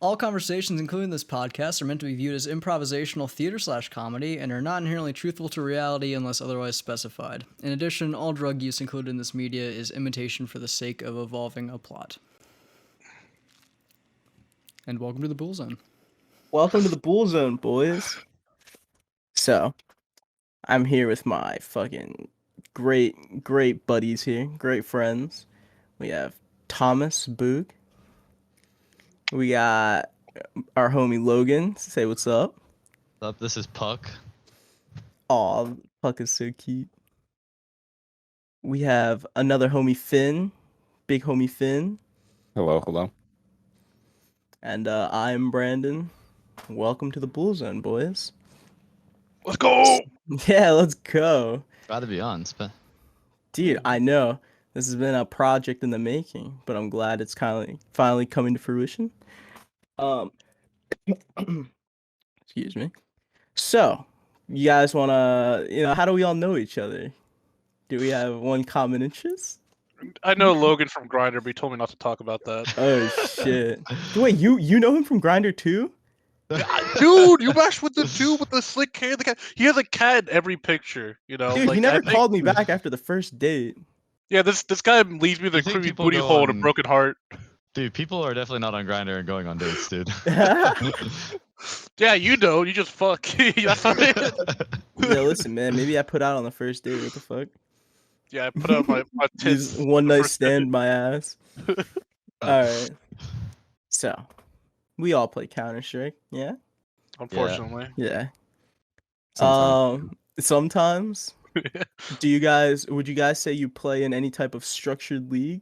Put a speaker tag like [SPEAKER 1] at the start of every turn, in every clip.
[SPEAKER 1] All conversations, including this podcast, are meant to be viewed as improvisational theater/comedy and are not inherently truthful to reality unless otherwise specified. In addition, all drug use included in this media is imitation for the sake of evolving a plot. And welcome to the Bool Zone.
[SPEAKER 2] Welcome to the Bool Zone, boys. So, I'm here with my fucking great buddies here, great friends. We have Thomas Boog. We got our homie Logan. Say what's up.
[SPEAKER 3] What's up? This is Puck.
[SPEAKER 2] Aw, Puck is so cute. We have another homie Finn, big homie Finn.
[SPEAKER 4] Hello.
[SPEAKER 2] And I'm Brandon. Welcome to the Bool Zone, boys.
[SPEAKER 4] Let's go!
[SPEAKER 2] Yeah, let's go.
[SPEAKER 3] Glad to be on.
[SPEAKER 2] Dude, I know. This has been a project in the making, but I'm glad it's finally coming to fruition. Excuse me. So, you guys want to, how do we all know each other? Do we have one common interest?
[SPEAKER 5] I know Logan from Grindr, but he told me not to talk about that.
[SPEAKER 2] Oh, shit. Wait, you know him from Grindr too?
[SPEAKER 5] Dude, you matched with the dude with the slick hair. The cat. He has a cat in every picture, you know.
[SPEAKER 2] Dude, he never called me back after the first date.
[SPEAKER 5] Yeah, this guy leaves me the creepy booty hole and a broken heart.
[SPEAKER 3] Dude, people are definitely not on Grindr and going on dates, dude.
[SPEAKER 5] Yeah, you know, you just fuck. That's what it is.
[SPEAKER 2] Yeah, listen, man. Maybe I put out on the first date. What the fuck?
[SPEAKER 5] Yeah, I put out my tits.
[SPEAKER 2] Just one night stand my ass. Alright. So, we all play counterstrike, yeah?
[SPEAKER 5] Unfortunately.
[SPEAKER 2] Yeah.
[SPEAKER 4] Sometimes.
[SPEAKER 2] Sometimes. Would you guys say you play in any type of structured league?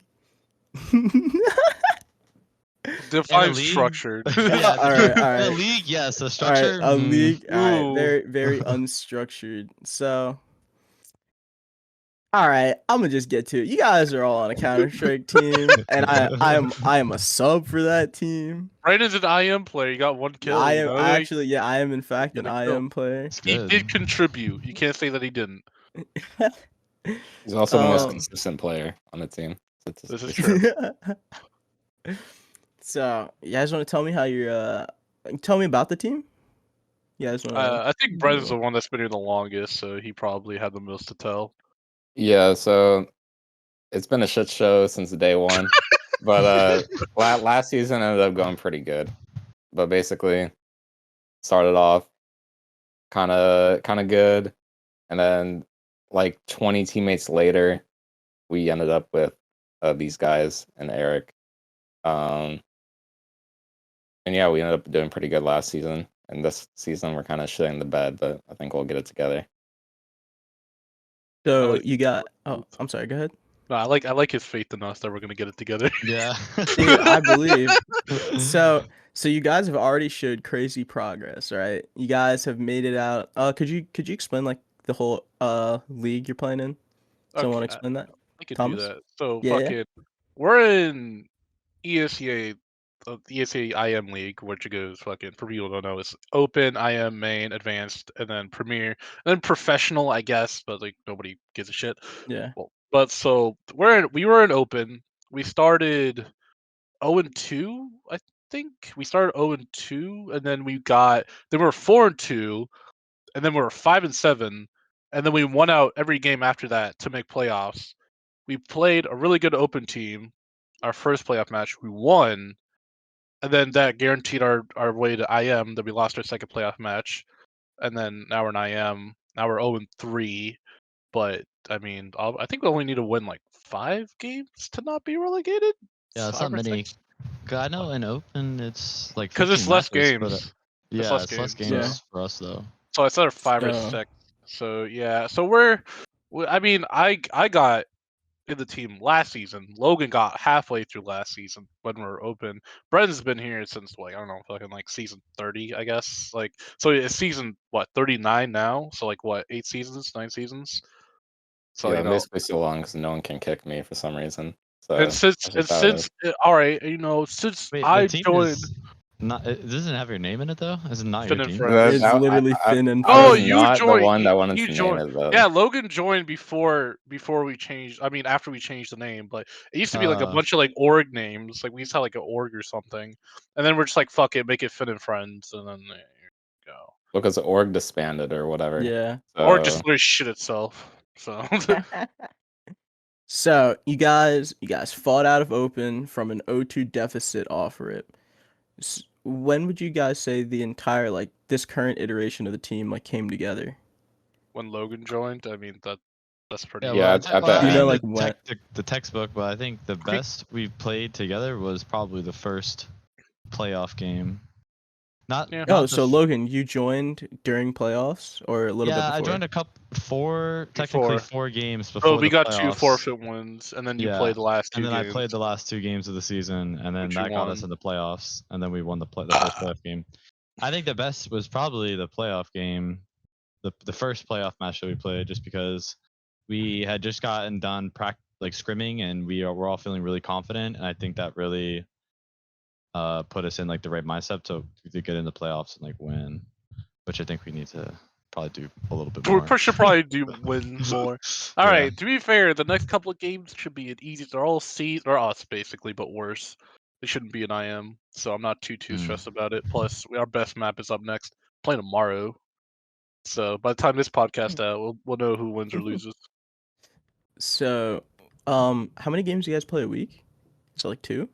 [SPEAKER 5] Define
[SPEAKER 3] league?
[SPEAKER 5] structured.
[SPEAKER 2] Yeah, all right.
[SPEAKER 3] A league, yes. A structure.
[SPEAKER 2] All right, a league. All right,
[SPEAKER 5] Ooh.
[SPEAKER 2] very unstructured. So, all right, I'm gonna just get to it. You guys are all on a Counter-Strike team, and I am a sub for that team.
[SPEAKER 5] Brandon's an IM player. You got one kill.
[SPEAKER 2] I
[SPEAKER 5] you
[SPEAKER 2] am
[SPEAKER 5] know?
[SPEAKER 2] I am in fact an
[SPEAKER 5] Get a kill.
[SPEAKER 2] IM player.
[SPEAKER 5] He did contribute. You can't say that he didn't.
[SPEAKER 4] He's also the most consistent player on the team.
[SPEAKER 5] This is true.
[SPEAKER 2] So, you guys want to tell me how you're tell me about the team? You guys want
[SPEAKER 5] I think Brandon's the one that's been here the longest, so he probably had the most to tell.
[SPEAKER 4] Yeah, so it's been a shit show since day one. But last season ended up going pretty good. But basically, started off kind of good, and then like 20 teammates later, we ended up with these guys and Eric. And yeah, we ended up doing pretty good last season. And this season, we're kind of shitting the bed, but I think we'll get it together.
[SPEAKER 2] So you got? Oh, I'm sorry. Go ahead.
[SPEAKER 5] No, I like his faith in us that we're gonna get it together.
[SPEAKER 3] Yeah.
[SPEAKER 2] Dude, I believe. So you guys have already showed crazy progress, right? You guys have made it out. Could you explain like the whole league you're playing in? Someone want to explain that?
[SPEAKER 5] I could
[SPEAKER 2] Thomas?
[SPEAKER 5] do that. So
[SPEAKER 2] Yeah.
[SPEAKER 5] we're in ESEA, the ESEA IM League, which goes fucking, for people who don't know, it's Open, IM, Main, Advanced, and then Premier, and then Professional, I guess, but like nobody gives a shit.
[SPEAKER 2] Yeah.
[SPEAKER 5] Well, but so we were in Open. We started 0-2, I think. We started 0-2, and then we were 4-2, and then we were 5-7, and then we won out every game after that to make playoffs. We played a really good Open team. Our first playoff match, we won, and then that guaranteed our way to IM. Then we lost our second playoff match, and then now we're in IM. Now we're 0-3, but I mean, I think we only need to win like 5 games to not be relegated.
[SPEAKER 3] Yeah, it's not many. I know in Open it's like
[SPEAKER 5] because it's
[SPEAKER 3] 15
[SPEAKER 5] less
[SPEAKER 3] matches,
[SPEAKER 5] games.
[SPEAKER 3] yeah, it's less games
[SPEAKER 2] Yeah.
[SPEAKER 3] for us though.
[SPEAKER 5] So it's either 5 or
[SPEAKER 2] So-
[SPEAKER 5] 6. So yeah, so I mean, I got in the team last season. Logan got halfway through last season when we were Open. Brendan's been here since like, I don't know, fucking like season 30, I guess. Like, so it's season 39 now. So like what, 8 seasons, 9 seasons. So
[SPEAKER 4] yeah,
[SPEAKER 5] you know,
[SPEAKER 4] basically so long because no one can kick me for some reason. So
[SPEAKER 5] and since
[SPEAKER 4] that's just how it is.
[SPEAKER 5] all right, you know, since
[SPEAKER 3] Wait,
[SPEAKER 5] I
[SPEAKER 3] the team
[SPEAKER 5] joined.
[SPEAKER 3] is Not it doesn't have your name in it though. Is it not
[SPEAKER 5] Finn
[SPEAKER 3] your
[SPEAKER 5] and
[SPEAKER 3] team?
[SPEAKER 5] Friends.
[SPEAKER 2] It's literally Finn and
[SPEAKER 4] I
[SPEAKER 5] Oh,
[SPEAKER 4] was
[SPEAKER 2] Friends.
[SPEAKER 5] you
[SPEAKER 4] not the
[SPEAKER 5] joined.
[SPEAKER 4] one that wanted
[SPEAKER 5] You
[SPEAKER 4] to name
[SPEAKER 5] joined.
[SPEAKER 4] it though.
[SPEAKER 5] Yeah, Logan joined before we changed. I mean, after we changed the name, but it used to be like a bunch of like org names. Like we used to have like an org or something, and then we're just like, fuck it, make it Finn and Friends, and then there you go.
[SPEAKER 4] Because org disbanded or whatever.
[SPEAKER 2] Yeah.
[SPEAKER 5] Or
[SPEAKER 4] So
[SPEAKER 5] just literally shit itself. So
[SPEAKER 2] So you guys fought out of open from an 0-2 deficit off rip. When would you guys say the entire like this current iteration of the team like came together?
[SPEAKER 5] when Logan joined, I mean that's pretty.
[SPEAKER 3] Yeah,
[SPEAKER 4] Yeah,
[SPEAKER 3] well,
[SPEAKER 4] at the
[SPEAKER 2] Do you know,
[SPEAKER 4] end.
[SPEAKER 2] like,
[SPEAKER 3] the textbook, but I think the best we played together was probably the first playoff game. Not
[SPEAKER 5] Yeah.
[SPEAKER 2] Oh,
[SPEAKER 3] not the
[SPEAKER 2] so Logan, you joined during playoffs or a little bit
[SPEAKER 3] yeah,
[SPEAKER 2] before?
[SPEAKER 3] I joined a couple
[SPEAKER 5] Before.
[SPEAKER 3] 4 games
[SPEAKER 5] Oh,
[SPEAKER 3] before
[SPEAKER 5] we
[SPEAKER 3] the
[SPEAKER 5] got
[SPEAKER 3] playoffs.
[SPEAKER 5] 2 forfeit wins, and then you
[SPEAKER 3] Yeah,
[SPEAKER 5] played the last 2
[SPEAKER 3] and then
[SPEAKER 5] games.
[SPEAKER 3] I played the last 2 games of the season, and then
[SPEAKER 5] Which you
[SPEAKER 3] that got us
[SPEAKER 5] won.
[SPEAKER 3] in the playoffs, and then we won the first playoff game. I think the best was probably the playoff game, the first playoff match that we played, just because we had just gotten done like scrimming, and we're all feeling really confident, and I think that really put us in like the right mindset to get in the playoffs and like win, which I think we need to probably do a little bit more.
[SPEAKER 5] We should probably do win more. All
[SPEAKER 3] Yeah.
[SPEAKER 5] right. To be fair, the next couple of games should be an easy. They're all or us basically, but worse. They shouldn't be an IM, so I'm not too stressed about it. Plus, our best map is up next, playing tomorrow. So by the time this podcast out, we'll know who wins or loses.
[SPEAKER 2] So, how many games do you guys play a week? Is it like 2?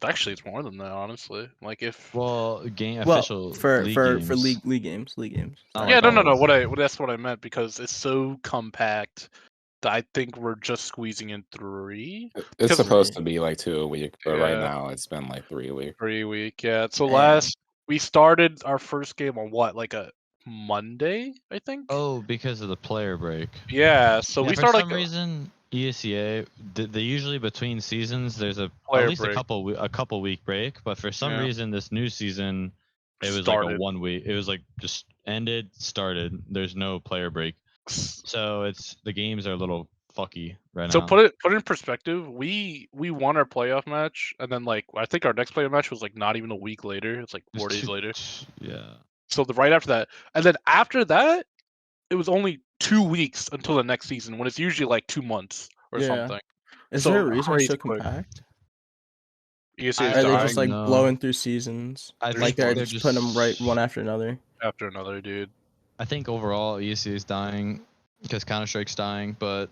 [SPEAKER 5] Actually, it's more than that, honestly. Like if
[SPEAKER 3] Well,
[SPEAKER 2] Well,
[SPEAKER 3] official
[SPEAKER 2] for
[SPEAKER 3] league
[SPEAKER 2] for
[SPEAKER 3] games.
[SPEAKER 2] for league games.
[SPEAKER 3] Not
[SPEAKER 2] Sorry.
[SPEAKER 5] yeah,
[SPEAKER 3] like
[SPEAKER 5] no.
[SPEAKER 3] always.
[SPEAKER 5] That's what I meant because it's so compact that I think we're just squeezing in 3.
[SPEAKER 4] It's
[SPEAKER 5] Because
[SPEAKER 4] supposed to be like 2 a week, but right
[SPEAKER 5] yeah,
[SPEAKER 4] now it's been like 3 a week.
[SPEAKER 5] 3 week. Yeah. So
[SPEAKER 2] Man.
[SPEAKER 5] we started our first game on what, like a Monday, I think.
[SPEAKER 3] Oh, because of the player break.
[SPEAKER 5] Yeah. So
[SPEAKER 3] Yeah,
[SPEAKER 5] we
[SPEAKER 3] for
[SPEAKER 5] started
[SPEAKER 3] some reason, ESEA they usually between seasons there's at
[SPEAKER 5] player
[SPEAKER 3] least
[SPEAKER 5] break.
[SPEAKER 3] a couple week break, but for some
[SPEAKER 5] Yeah.
[SPEAKER 3] reason this new season it was like a 1 week. It was like just ended, started. There's no player break, so the games are a little fucky right
[SPEAKER 5] So
[SPEAKER 3] now.
[SPEAKER 5] put it in perspective. We won our playoff match, and then like I think our next playoff match was like not even a week later. It's like 4 days later.
[SPEAKER 3] Yeah.
[SPEAKER 5] So right after that, and then after that, it was only 2 weeks until the next season, when it's usually like 2 months or
[SPEAKER 2] Yeah.
[SPEAKER 5] something.
[SPEAKER 2] Is
[SPEAKER 5] So
[SPEAKER 2] there a reason it's so
[SPEAKER 5] crazy quick.
[SPEAKER 2] compact?
[SPEAKER 5] ESA is
[SPEAKER 2] Are they
[SPEAKER 5] dying
[SPEAKER 2] just like
[SPEAKER 3] No.
[SPEAKER 2] blowing through seasons?
[SPEAKER 3] I
[SPEAKER 5] They're
[SPEAKER 2] Like
[SPEAKER 5] just
[SPEAKER 2] they're
[SPEAKER 5] blowing
[SPEAKER 2] just putting them right one after another?
[SPEAKER 5] after another, dude.
[SPEAKER 3] I think overall ESEA is dying because Counter-Strike's dying, but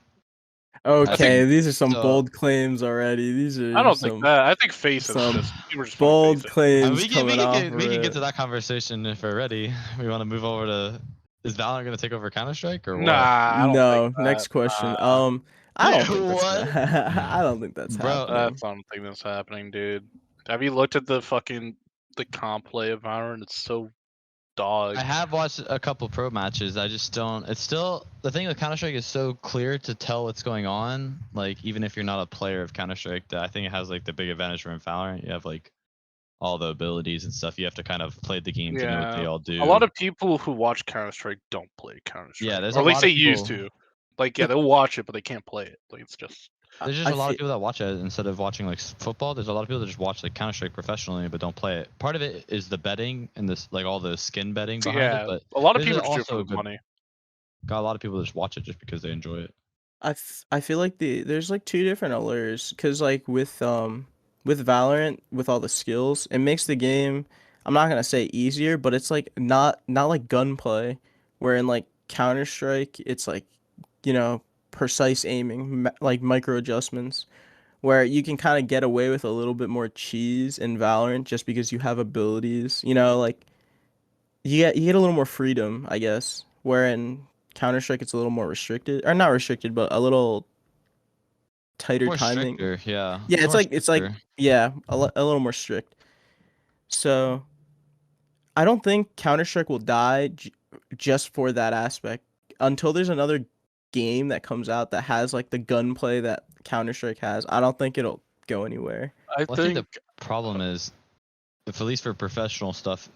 [SPEAKER 2] Okay,
[SPEAKER 3] think-
[SPEAKER 2] these are some
[SPEAKER 3] so-
[SPEAKER 2] bold claims already. These are
[SPEAKER 5] I don't think
[SPEAKER 2] some
[SPEAKER 5] that. I think face it.
[SPEAKER 2] some
[SPEAKER 5] People are just
[SPEAKER 2] bold
[SPEAKER 5] face it.
[SPEAKER 2] claims
[SPEAKER 3] we
[SPEAKER 2] coming off of
[SPEAKER 3] can
[SPEAKER 2] it.
[SPEAKER 3] get to that conversation if we're ready. We want to move over to is Valorant going to take over Counter-Strike or what?
[SPEAKER 5] Nah, I don't
[SPEAKER 2] No,
[SPEAKER 5] think that.
[SPEAKER 2] next question.
[SPEAKER 5] Nah,
[SPEAKER 2] I don't think that's
[SPEAKER 3] What?
[SPEAKER 2] I don't think that's
[SPEAKER 3] Bro,
[SPEAKER 2] happening.
[SPEAKER 5] I don't think that's happening, dude. Have you looked at the comp play of Valorant? It's so dog.
[SPEAKER 3] I have watched a couple pro matches. I just don't. It's still the thing with Counter Strike is so clear to tell what's going on. Like even if you're not a player of Counter Strike, that I think it has like the big advantage from Valorant. You have like all the abilities and stuff. You have to kind of play the game to know what they all do.
[SPEAKER 5] A lot of people who watch Counter Strike don't play Counter Strike.
[SPEAKER 3] Yeah, there's
[SPEAKER 5] or
[SPEAKER 3] a
[SPEAKER 5] at least
[SPEAKER 3] lot
[SPEAKER 5] they
[SPEAKER 3] of
[SPEAKER 5] used
[SPEAKER 3] people-
[SPEAKER 5] to. Like yeah, they'll watch it, but they can't play it. Like it's just.
[SPEAKER 3] There's just
[SPEAKER 2] I
[SPEAKER 3] a lot of
[SPEAKER 2] fe-
[SPEAKER 3] people that watch it instead of watching like football. There's a lot of people that just watch like Counter Strike professionally but don't play it. Part of it is the betting and this like all the skin betting behind
[SPEAKER 5] Yeah,
[SPEAKER 3] it. But
[SPEAKER 5] a lot of
[SPEAKER 3] there's
[SPEAKER 5] people just do it
[SPEAKER 3] also
[SPEAKER 5] for the money.
[SPEAKER 3] got a lot of people that just watch it just because they enjoy it.
[SPEAKER 2] I feel like there's like 2 different allures because like with Valorant with all the skills it makes the game, I'm not gonna say easier, but it's like not like gunplay, where in like Counter-Strike it's like, you know, precise aiming, like micro adjustments, where you can kind of get away with a little bit more cheese in Valorant just because you have abilities, you know, like you get a little more freedom, I guess, where in Counter-Strike it's a little more restricted, or not restricted, but a little tighter
[SPEAKER 3] More
[SPEAKER 2] timing.
[SPEAKER 3] stricter, yeah.
[SPEAKER 2] Yeah, it's
[SPEAKER 3] more
[SPEAKER 2] like
[SPEAKER 3] stricter.
[SPEAKER 2] yeah, a little more strict. So I don't think Counter-Strike will die just for that aspect until there's another game that comes out that has like the gunplay that Counter-Strike has. I don't think it'll go anywhere.
[SPEAKER 5] I
[SPEAKER 3] Well, I think the problem is, if at least for professional stuff,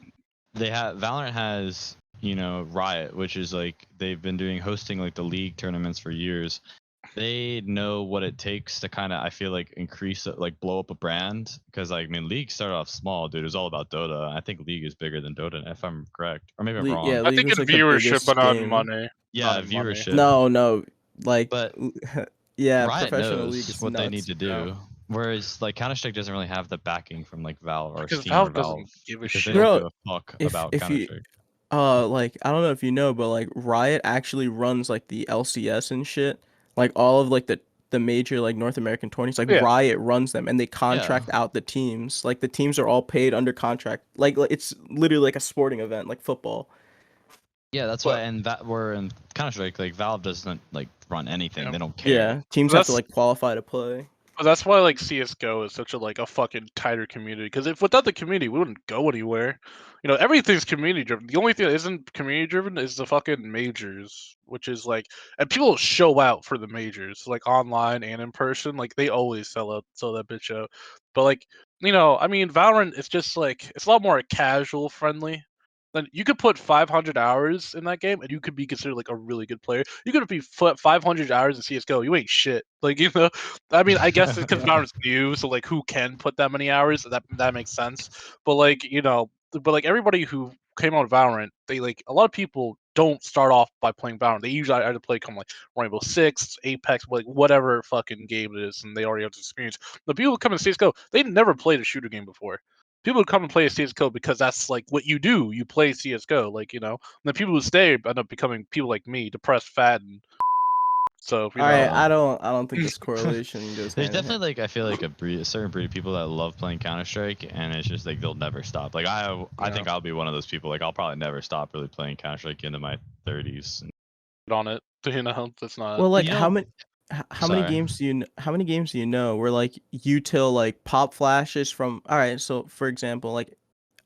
[SPEAKER 3] Valorant has Riot, which is like they've been hosting like the league tournaments for years, they know what it takes to kind of, I feel like, increase it, like blow up a brand. Because I mean, League started off small, dude. It was all about Dota. I think League is bigger than Dota, if I'm correct, or maybe I'm wrong.
[SPEAKER 5] I
[SPEAKER 2] League
[SPEAKER 5] think
[SPEAKER 2] was
[SPEAKER 5] in
[SPEAKER 2] like the
[SPEAKER 5] viewership, but
[SPEAKER 2] biggest
[SPEAKER 5] not in
[SPEAKER 2] game.
[SPEAKER 5] money.
[SPEAKER 3] Yeah,
[SPEAKER 5] Not in money.
[SPEAKER 3] viewership.
[SPEAKER 2] No, like
[SPEAKER 3] But
[SPEAKER 2] yeah,
[SPEAKER 3] Riot
[SPEAKER 2] professional league
[SPEAKER 3] knows
[SPEAKER 2] is
[SPEAKER 3] what
[SPEAKER 2] nuts.
[SPEAKER 3] they need to do. Whereas like Counter-Strike doesn't really have the backing from like Valve or
[SPEAKER 5] Because
[SPEAKER 3] Steam or
[SPEAKER 5] Valve doesn't
[SPEAKER 3] Valve
[SPEAKER 5] give a
[SPEAKER 3] because they
[SPEAKER 5] shit.
[SPEAKER 3] don't
[SPEAKER 2] Bro,
[SPEAKER 3] give a fuck
[SPEAKER 2] if
[SPEAKER 3] about
[SPEAKER 2] if you
[SPEAKER 3] Counter-Strike.
[SPEAKER 2] like I don't know if you know, but like Riot actually runs like the LCS and shit. Like all of like the major like North American tourneys, like
[SPEAKER 5] Yeah.
[SPEAKER 2] Riot runs them and they contract out the teams. Like the teams are all paid under contract. Like it's literally like a sporting event, like football.
[SPEAKER 3] Yeah, that's
[SPEAKER 5] But-
[SPEAKER 3] why. And that we're in Counter-Strike, like Valve doesn't like run anything.
[SPEAKER 5] Yeah.
[SPEAKER 3] They don't care.
[SPEAKER 2] Yeah, teams have to like qualify to play.
[SPEAKER 5] But that's why like CS:GO is such a fucking tighter community. Because if without the community, we wouldn't go anywhere. You know, everything's community driven. The only thing that isn't community driven is the fucking majors, which is like, and people show out for the majors, like online and in person. Like they always sell that bitch out. But like, you know, I mean, Valorant is just like it's a lot more casual friendly. Then you could put 500 hours in that game, and you could be considered like a really good player. You could be 500 hours in CS:GO, you ain't shit. Like you know, I mean, I guess it's because Valorant's new, so like who can put that many hours? That makes sense. But like you know, but like everybody who came out of Valorant, they like a lot of people don't start off by playing Valorant. They usually either play like Rainbow Six, Apex, like whatever fucking game it is, and they already have experience. The people who come in CS:GO, they never played a shooter game before. People who come and play CS:GO because that's like what you do. You play CS:GO, like you know. And the people who stay end up becoming people like me, depressed, fat, and so you
[SPEAKER 2] All
[SPEAKER 5] know.
[SPEAKER 2] right, I don't think this correlation goes
[SPEAKER 3] There's
[SPEAKER 2] hand in
[SPEAKER 3] definitely like I feel like a certain breed of people that love playing Counter Strike, and it's just like they'll never stop. Like I think I'll be one of those people. Like I'll probably never stop really playing Counter Strike into my 30s.
[SPEAKER 5] On it, you know. That's not.
[SPEAKER 2] Well, like
[SPEAKER 3] You
[SPEAKER 2] how
[SPEAKER 3] know-
[SPEAKER 2] many how many
[SPEAKER 3] Sorry.
[SPEAKER 2] games do you how many games do you know where like util like pop flashes from all right, so for example, like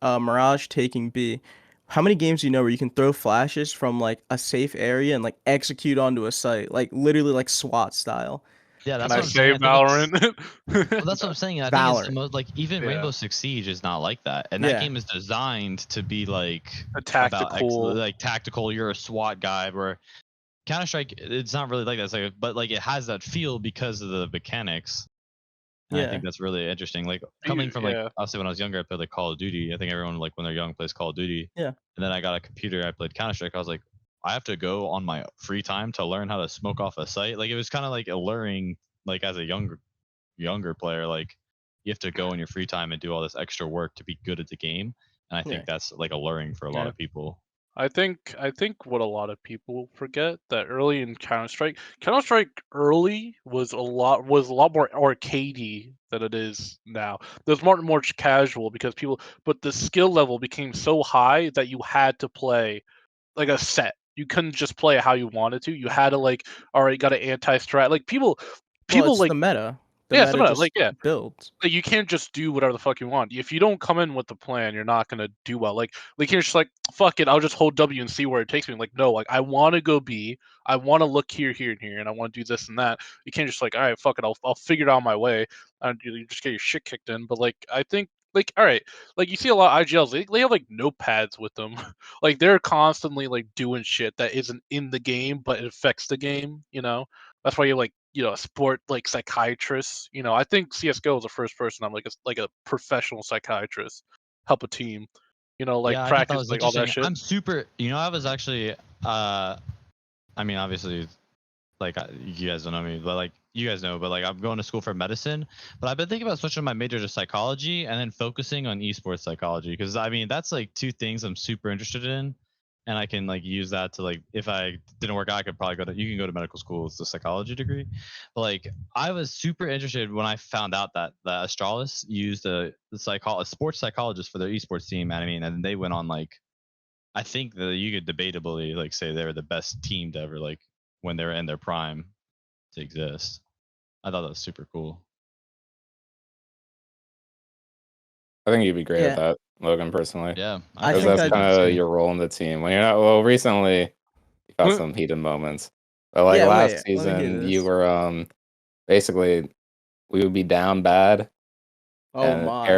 [SPEAKER 2] Mirage taking B. How many games do you know where you can throw flashes from like a safe area and like execute onto a site, like literally like SWAT style?
[SPEAKER 3] Yeah,
[SPEAKER 5] Can
[SPEAKER 3] that's
[SPEAKER 5] I
[SPEAKER 3] what I'm
[SPEAKER 5] say
[SPEAKER 3] saying. I think it's-
[SPEAKER 5] Valorant?
[SPEAKER 3] Well, that's what I'm saying. I think it's the
[SPEAKER 2] Valorant.
[SPEAKER 3] most like even
[SPEAKER 5] Yeah.
[SPEAKER 3] Rainbow Six Siege is not like that, and
[SPEAKER 2] Yeah.
[SPEAKER 3] that game is designed to be like
[SPEAKER 5] A
[SPEAKER 3] about
[SPEAKER 5] tactical.
[SPEAKER 3] like tactical. You're a SWAT guy, where Counter Strike it's not really like that. It's like, but like it has that feel because of the mechanics. And I
[SPEAKER 2] Yeah.
[SPEAKER 3] think that's really interesting. Like coming from like
[SPEAKER 5] Yeah.
[SPEAKER 3] obviously when I was younger, I played like Call of Duty. I think everyone like when they're young plays Call of Duty.
[SPEAKER 2] Yeah.
[SPEAKER 3] And then I got a computer. I played Counter Strike. I was like, I have to go on my free time to learn how to smoke off a site. Like it was kind of like alluring. Like as a younger player, like you have to go in your free time and do all this extra work to be good at the game. And I think
[SPEAKER 2] Yeah.
[SPEAKER 3] that's like alluring for a lot
[SPEAKER 5] Yeah.
[SPEAKER 3] of people.
[SPEAKER 5] I think what a lot of people forget that early in Counter Strike early was a lot more arcadey than it is now. There's more casual because people, but the skill level became so high that you had to play like a set. You couldn't just play it how you wanted to. You had to like, all right, got an anti-strat. Like people
[SPEAKER 2] Well, it's
[SPEAKER 5] like
[SPEAKER 2] the meta. The
[SPEAKER 5] yeah,
[SPEAKER 2] meta
[SPEAKER 5] something
[SPEAKER 2] just
[SPEAKER 5] like yeah.
[SPEAKER 2] builds.
[SPEAKER 5] Like, you can't just do whatever the fuck you want. If you don't come in with the plan, you're not gonna do well. Like you're just like, fuck it, I'll just hold W and see where it takes me. Like, no, like I want to go B, I want to look here, here, and here, and I want to do this and that. You can't just like, all right, fuck it, I'll figure it out my way, and you just get your shit kicked in. But like, I think like, all right, like you see a lot of IGLs, they have like notepads with them, like they're constantly like doing shit that isn't in the game, but it affects the game. You know, that's why you like a sport like psychiatrist. You know, I think CS:GO is the first person I'm like a professional psychiatrist help a team. You know, like
[SPEAKER 3] Yeah, I thought that
[SPEAKER 5] practice
[SPEAKER 3] was
[SPEAKER 5] like all that
[SPEAKER 3] interesting.
[SPEAKER 5] shit.
[SPEAKER 3] I'm super. I was actually. I mean, obviously, like you guys don't know me, but like you guys know, but like I'm going to school for medicine. But I've been thinking about switching my major to psychology and then focusing on esports psychology because I mean that's like two things I'm super interested in, and I can like use that to like if I didn't work out, I could probably go to you can go to medical school. It's a psychology degree. But like I was super interested when I found out that Astralis used a sports psychologist for their esports team. And I mean, and they went on like I think that you could debatably like say they were the best team to ever like when they were in their prime to exist. I thought that was super cool.
[SPEAKER 4] I think you'd be great
[SPEAKER 2] Yeah.
[SPEAKER 4] at that, Logan, personally.
[SPEAKER 3] Yeah,
[SPEAKER 2] I
[SPEAKER 4] Because
[SPEAKER 2] think
[SPEAKER 4] that's
[SPEAKER 2] I'd-
[SPEAKER 4] kind of your role in the team. When you're not recently you got
[SPEAKER 5] What?
[SPEAKER 4] some heated moments. But like
[SPEAKER 2] Yeah,
[SPEAKER 4] last
[SPEAKER 2] wait, let me hear
[SPEAKER 4] season you
[SPEAKER 2] this.
[SPEAKER 4] were basically we would be down bad
[SPEAKER 2] Oh
[SPEAKER 4] and
[SPEAKER 2] my.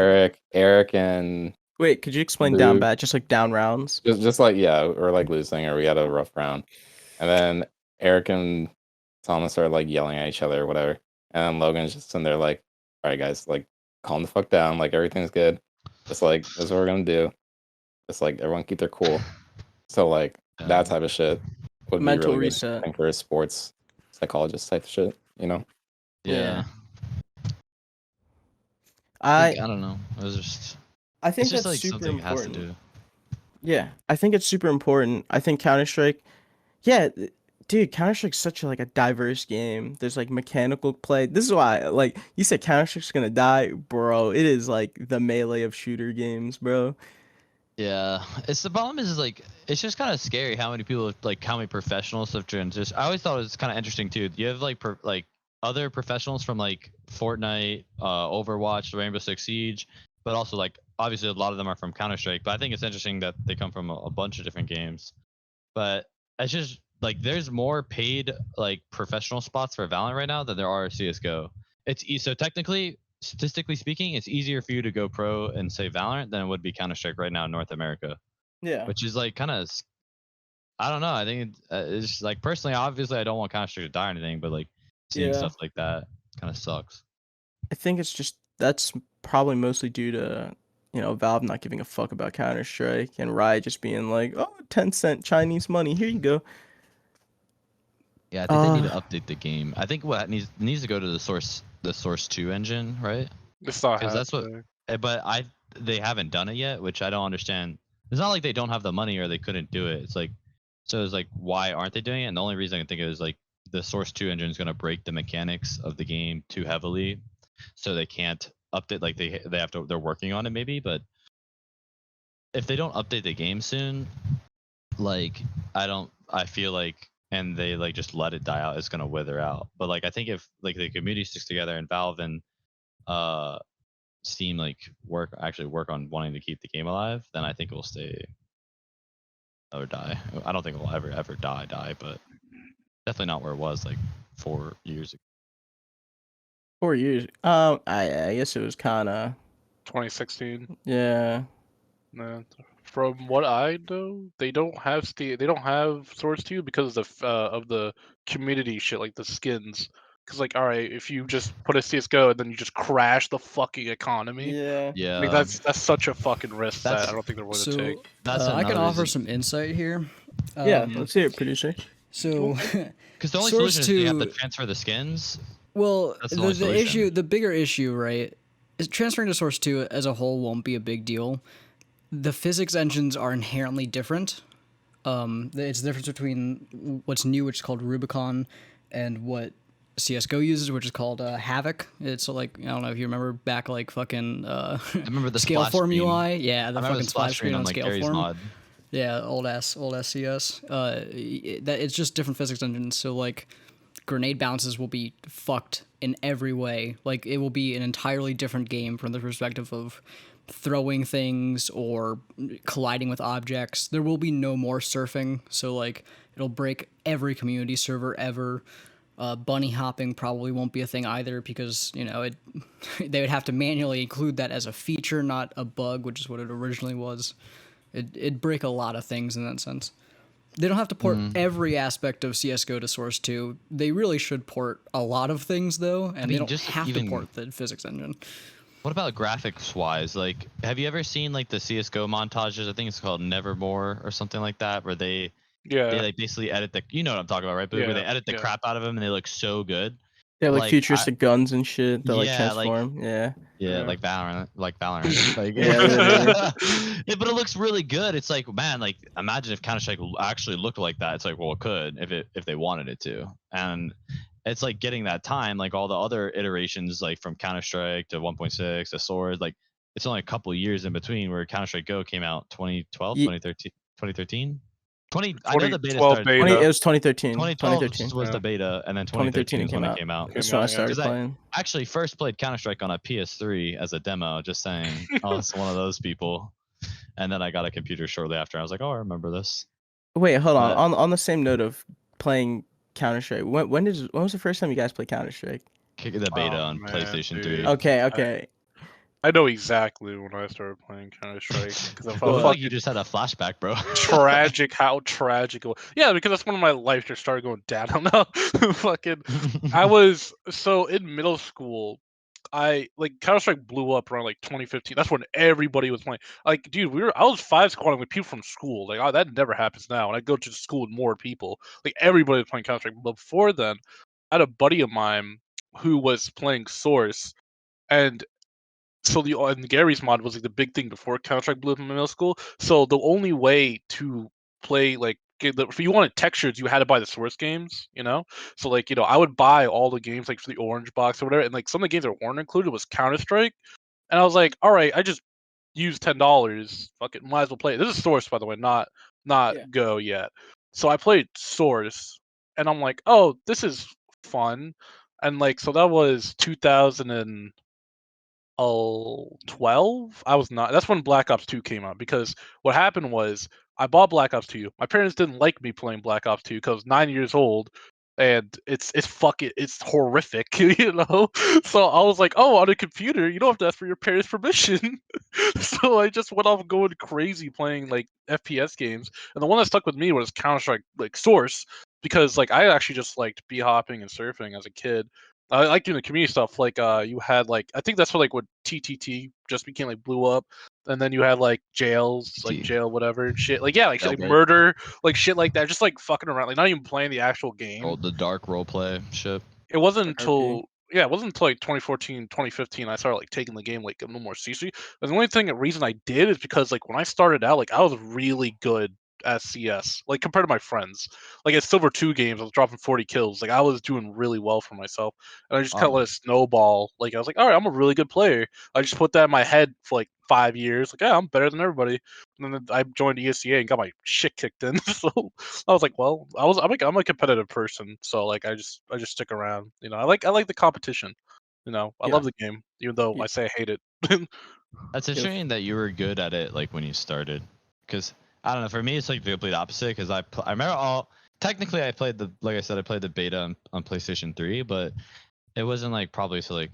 [SPEAKER 4] Eric and
[SPEAKER 2] Wait, could you explain
[SPEAKER 4] Boog,
[SPEAKER 2] down bad, just like down rounds?
[SPEAKER 4] just like yeah, or like losing or we had a rough round. And then Eric and Thomas started like yelling at each other or whatever. And then Logan's just in there like, all right, guys, like calm the fuck down. Like everything's good. Just like this is what we're gonna do. Just like everyone keep their cool. So like that type of shit would be
[SPEAKER 2] Mental
[SPEAKER 4] really good.
[SPEAKER 2] reset.
[SPEAKER 4] I think for a sports psychologist type of shit, you know?
[SPEAKER 3] Yeah.
[SPEAKER 2] I
[SPEAKER 3] I don't know. It was just.
[SPEAKER 2] I think
[SPEAKER 3] It's just
[SPEAKER 2] that's
[SPEAKER 3] like
[SPEAKER 2] super
[SPEAKER 3] something it has to
[SPEAKER 2] important.
[SPEAKER 3] do.
[SPEAKER 2] Yeah, I think it's super important. I think Counter-Strike, yeah, dude, Counter-Strike's such a, like a diverse game. There's like mechanical play. This is why, like you said, Counter-Strike's gonna die, bro. It is like the melee of shooter games, bro.
[SPEAKER 3] Yeah, it's the problem is like it's just kind of scary how many people like how many professionals have just. I always thought it was kind of interesting too. You have like like other professionals from like Fortnite, Overwatch, Rainbow Six Siege, but also like obviously a lot of them are from Counter Strike. But I think it's interesting that they come from a bunch of different games. But it's just like there's more paid like professional spots for Valorant right now than there are CS:GO. So technically, statistically speaking, it's easier for you to go pro and say Valorant than it would be Counter Strike right now in North America,
[SPEAKER 2] Yeah.
[SPEAKER 3] which is like kind of I don't know. I think it's like personally, obviously, I don't want Counter Strike to die or anything, but like seeing
[SPEAKER 2] Yeah.
[SPEAKER 3] stuff like that kind of sucks.
[SPEAKER 2] I think it's just that's probably mostly due to, Valve not giving a fuck about Counter-Strike and Riot just being like, oh, 10-cent Chinese money, here you go.
[SPEAKER 3] Yeah, I think they need to update the game. I think what needs to go to the Source 2 engine, right?
[SPEAKER 5] It's not
[SPEAKER 3] Because that's what.
[SPEAKER 5] happening.
[SPEAKER 3] But they haven't done it yet, which I don't understand. It's not like they don't have the money or they couldn't do it. It's like why aren't they doing it? And the only reason I can think of is like the Source 2 engine is going to break the mechanics of the game too heavily, so they can't update. Like they have to. They're working on it maybe, but if they don't update the game soon, like I feel like and they like just let it die out, it's gonna wither out. But like I think if like the community sticks together and Valve and Steam like work on wanting to keep the game alive, then I think it will stay or die. I don't think it will ever die, but definitely not where it was like 4 years ago.
[SPEAKER 2] 4 years. I guess it was kind of
[SPEAKER 5] 2016.
[SPEAKER 2] yeah.
[SPEAKER 5] No. From what I know, they don't have They don't have Source 2 because of the community shit, like the skins. Because like, all right, if you just put a CS:GO and then you just crash the fucking economy,
[SPEAKER 2] Yeah.
[SPEAKER 3] Yeah,
[SPEAKER 5] I mean that's such a fucking risk that
[SPEAKER 3] That's-
[SPEAKER 5] I don't think they're willing to
[SPEAKER 1] So
[SPEAKER 5] take.
[SPEAKER 3] that's
[SPEAKER 1] I can
[SPEAKER 3] another
[SPEAKER 1] offer
[SPEAKER 3] reason.
[SPEAKER 1] some insight here.
[SPEAKER 2] Yeah, let's hear it, producer.
[SPEAKER 1] So
[SPEAKER 3] Because the only
[SPEAKER 1] Source
[SPEAKER 3] solution is you have to
[SPEAKER 1] 2
[SPEAKER 3] transfer the skins.
[SPEAKER 1] well,
[SPEAKER 3] That's the only
[SPEAKER 1] the
[SPEAKER 3] solution.
[SPEAKER 1] issue, the bigger issue, right, is transferring to Source 2 as a whole won't be a big deal. The physics engines are inherently different. It's the difference between what's new, which is called Rubicon, and what CS:GO uses, which is called Havoc. It's like, I don't know if you remember back like fucking
[SPEAKER 3] I remember the
[SPEAKER 1] Scale
[SPEAKER 3] splash
[SPEAKER 1] Form
[SPEAKER 3] screen.
[SPEAKER 1] UI. Yeah, the
[SPEAKER 3] I remember
[SPEAKER 1] fucking
[SPEAKER 3] the splash screen on like
[SPEAKER 1] Scale
[SPEAKER 3] Gary's
[SPEAKER 1] Form.
[SPEAKER 3] mod.
[SPEAKER 1] Yeah, old ass CS. That it's just different physics engines. So like, grenade bounces will be fucked in every way. Like it will be an entirely different game from the perspective of throwing things or colliding with objects. There will be no more surfing. So like, it'll break every community server ever. Bunny hopping probably won't be a thing either because they would have to manually include that as a feature, not a bug, which is what it originally was. It'd break a lot of things in that sense. They don't have to port every aspect of CS:GO to Source 2. They really should port a lot of things though, and they
[SPEAKER 3] mean,
[SPEAKER 1] don't
[SPEAKER 3] just
[SPEAKER 1] have
[SPEAKER 3] even-
[SPEAKER 1] to port the physics engine.
[SPEAKER 3] What about graphics wise? Like, have you ever seen like the CS:GO montages? I think it's called Nevermore or something like that, where they
[SPEAKER 5] Yeah.
[SPEAKER 3] like basically edit the what I'm talking about, right? But where they
[SPEAKER 5] Yeah,
[SPEAKER 3] edit the
[SPEAKER 5] yeah.
[SPEAKER 3] crap out of them and they look so good.
[SPEAKER 2] They have like
[SPEAKER 3] Like,
[SPEAKER 2] futuristic guns and shit that like
[SPEAKER 3] Yeah, like-
[SPEAKER 2] transform. Yeah.
[SPEAKER 3] Yeah,
[SPEAKER 5] Yeah.
[SPEAKER 3] like Valorant, like like
[SPEAKER 2] Yeah, literally.
[SPEAKER 3] yeah, but it looks really good. It's like, man, like imagine if Counter Strike actually looked like that. It's like, well, it could if they wanted it to, and it's like getting that time, like all the other iterations, like from Counter Strike to 1.6 to Sword, like it's only a couple years in between where Counter Strike Go came out 2012,
[SPEAKER 2] Ye-
[SPEAKER 3] 2013, 2013. I know the beta
[SPEAKER 5] 2012
[SPEAKER 3] started.
[SPEAKER 5] beta.
[SPEAKER 2] It was 2013.
[SPEAKER 3] 2012
[SPEAKER 2] 2013.
[SPEAKER 3] was
[SPEAKER 5] Yeah.
[SPEAKER 3] the beta, and then
[SPEAKER 2] 2013
[SPEAKER 3] 2013 is when
[SPEAKER 2] came
[SPEAKER 3] it
[SPEAKER 2] out.
[SPEAKER 3] came out.
[SPEAKER 2] That's
[SPEAKER 5] Came
[SPEAKER 2] when I
[SPEAKER 5] out, yeah.
[SPEAKER 2] started
[SPEAKER 3] 'Cause I-
[SPEAKER 2] playing.
[SPEAKER 3] Actually, first played Counter Strike on a PS3 as a demo, just saying I was one of those people. And then I got a computer shortly after. I was like, oh, I remember this.
[SPEAKER 2] Wait, hold on.
[SPEAKER 3] But-
[SPEAKER 2] On the same note of playing Counter Strike, when was the first time you guys played Counter Strike?
[SPEAKER 3] Kick the beta
[SPEAKER 5] Oh,
[SPEAKER 3] on
[SPEAKER 5] man,
[SPEAKER 3] PlayStation
[SPEAKER 5] dude.
[SPEAKER 3] 3.
[SPEAKER 2] Okay.
[SPEAKER 5] I know exactly when I started playing Counter-Strike because I
[SPEAKER 3] It
[SPEAKER 5] felt
[SPEAKER 3] looks like
[SPEAKER 5] fucking
[SPEAKER 3] you just had a flashback, bro.
[SPEAKER 5] tragic. How tragic it was. Yeah, because that's when my life just started going down. I don't know. Fucking, I was so in middle school. I like Counter Strike blew up around like 2015. That's when everybody was playing. Like, dude, I was five squatting with people from school. Like, that never happens now. And I go to school with more people. Like, everybody was playing Counter Strike. But before then, I had a buddy of mine who was playing Source, and so and Gary's mod was like the big thing before Counter Strike blew up in middle school. So the only way to play like if you wanted textures, you had to buy the Source games, you know. So like I would buy all the games like for the orange box or whatever, and like some of the games that weren't included was Counter Strike, and I was like, all right, I just used $10, fuck it, might as well play it. This is Source, by the way, not
[SPEAKER 2] Yeah.
[SPEAKER 5] Go yet. So I played Source, and I'm like, oh, this is fun, and like so that was 2000 12. I was not. That's when Black Ops 2 came out because what happened was I bought Black Ops 2. My parents didn't like me playing Black Ops 2 because I was 9 years old, and it's fucking it's horrific, So I was like, oh, on a computer, you don't have to ask for your parents' permission. So I just went off going crazy playing like FPS games, and the one that stuck with me was Counter Strike like Source because like I actually just liked b hopping and surfing as a kid. I like doing the community stuff. Like, you had like I think that's what like what TTT just became like blew up, and then you had like jails, like
[SPEAKER 3] T.
[SPEAKER 5] jail whatever and shit. Like yeah, like, shit, like
[SPEAKER 3] Jailbreak.
[SPEAKER 5] murder, like shit like that. Just like fucking around, like not even playing the actual game.
[SPEAKER 3] Oh, the dark roleplay shit.
[SPEAKER 5] It wasn't
[SPEAKER 2] Like RP.
[SPEAKER 5] until yeah, it wasn't until like 2014, 2015 I started like taking the game like a little more seriously. And the only reason I did is because like when I started out, like I was really good at CS, like compared to my friends. Like at Silver 2 games, I was dropping 40 kills. Like I was doing really well for myself. And I just kind of let it snowball. Like I was like, all right, I'm a really good player. I just put that in my head for like 5 years. Like, yeah, I'm better than everybody. And then I joined ESEA and got my shit kicked in. So I was like, well, I'm a competitive person, so like I just stick around. I like the competition. I
[SPEAKER 2] Yeah.
[SPEAKER 5] love the game, even though
[SPEAKER 2] Yeah.
[SPEAKER 5] I say I hate it.
[SPEAKER 3] That's
[SPEAKER 2] Yes.
[SPEAKER 3] interesting that you were good at it like when you started, because I don't know. For me, it's like the complete opposite. Because I remember technically I played like I said I played the beta on PlayStation 3, but it wasn't like probably so like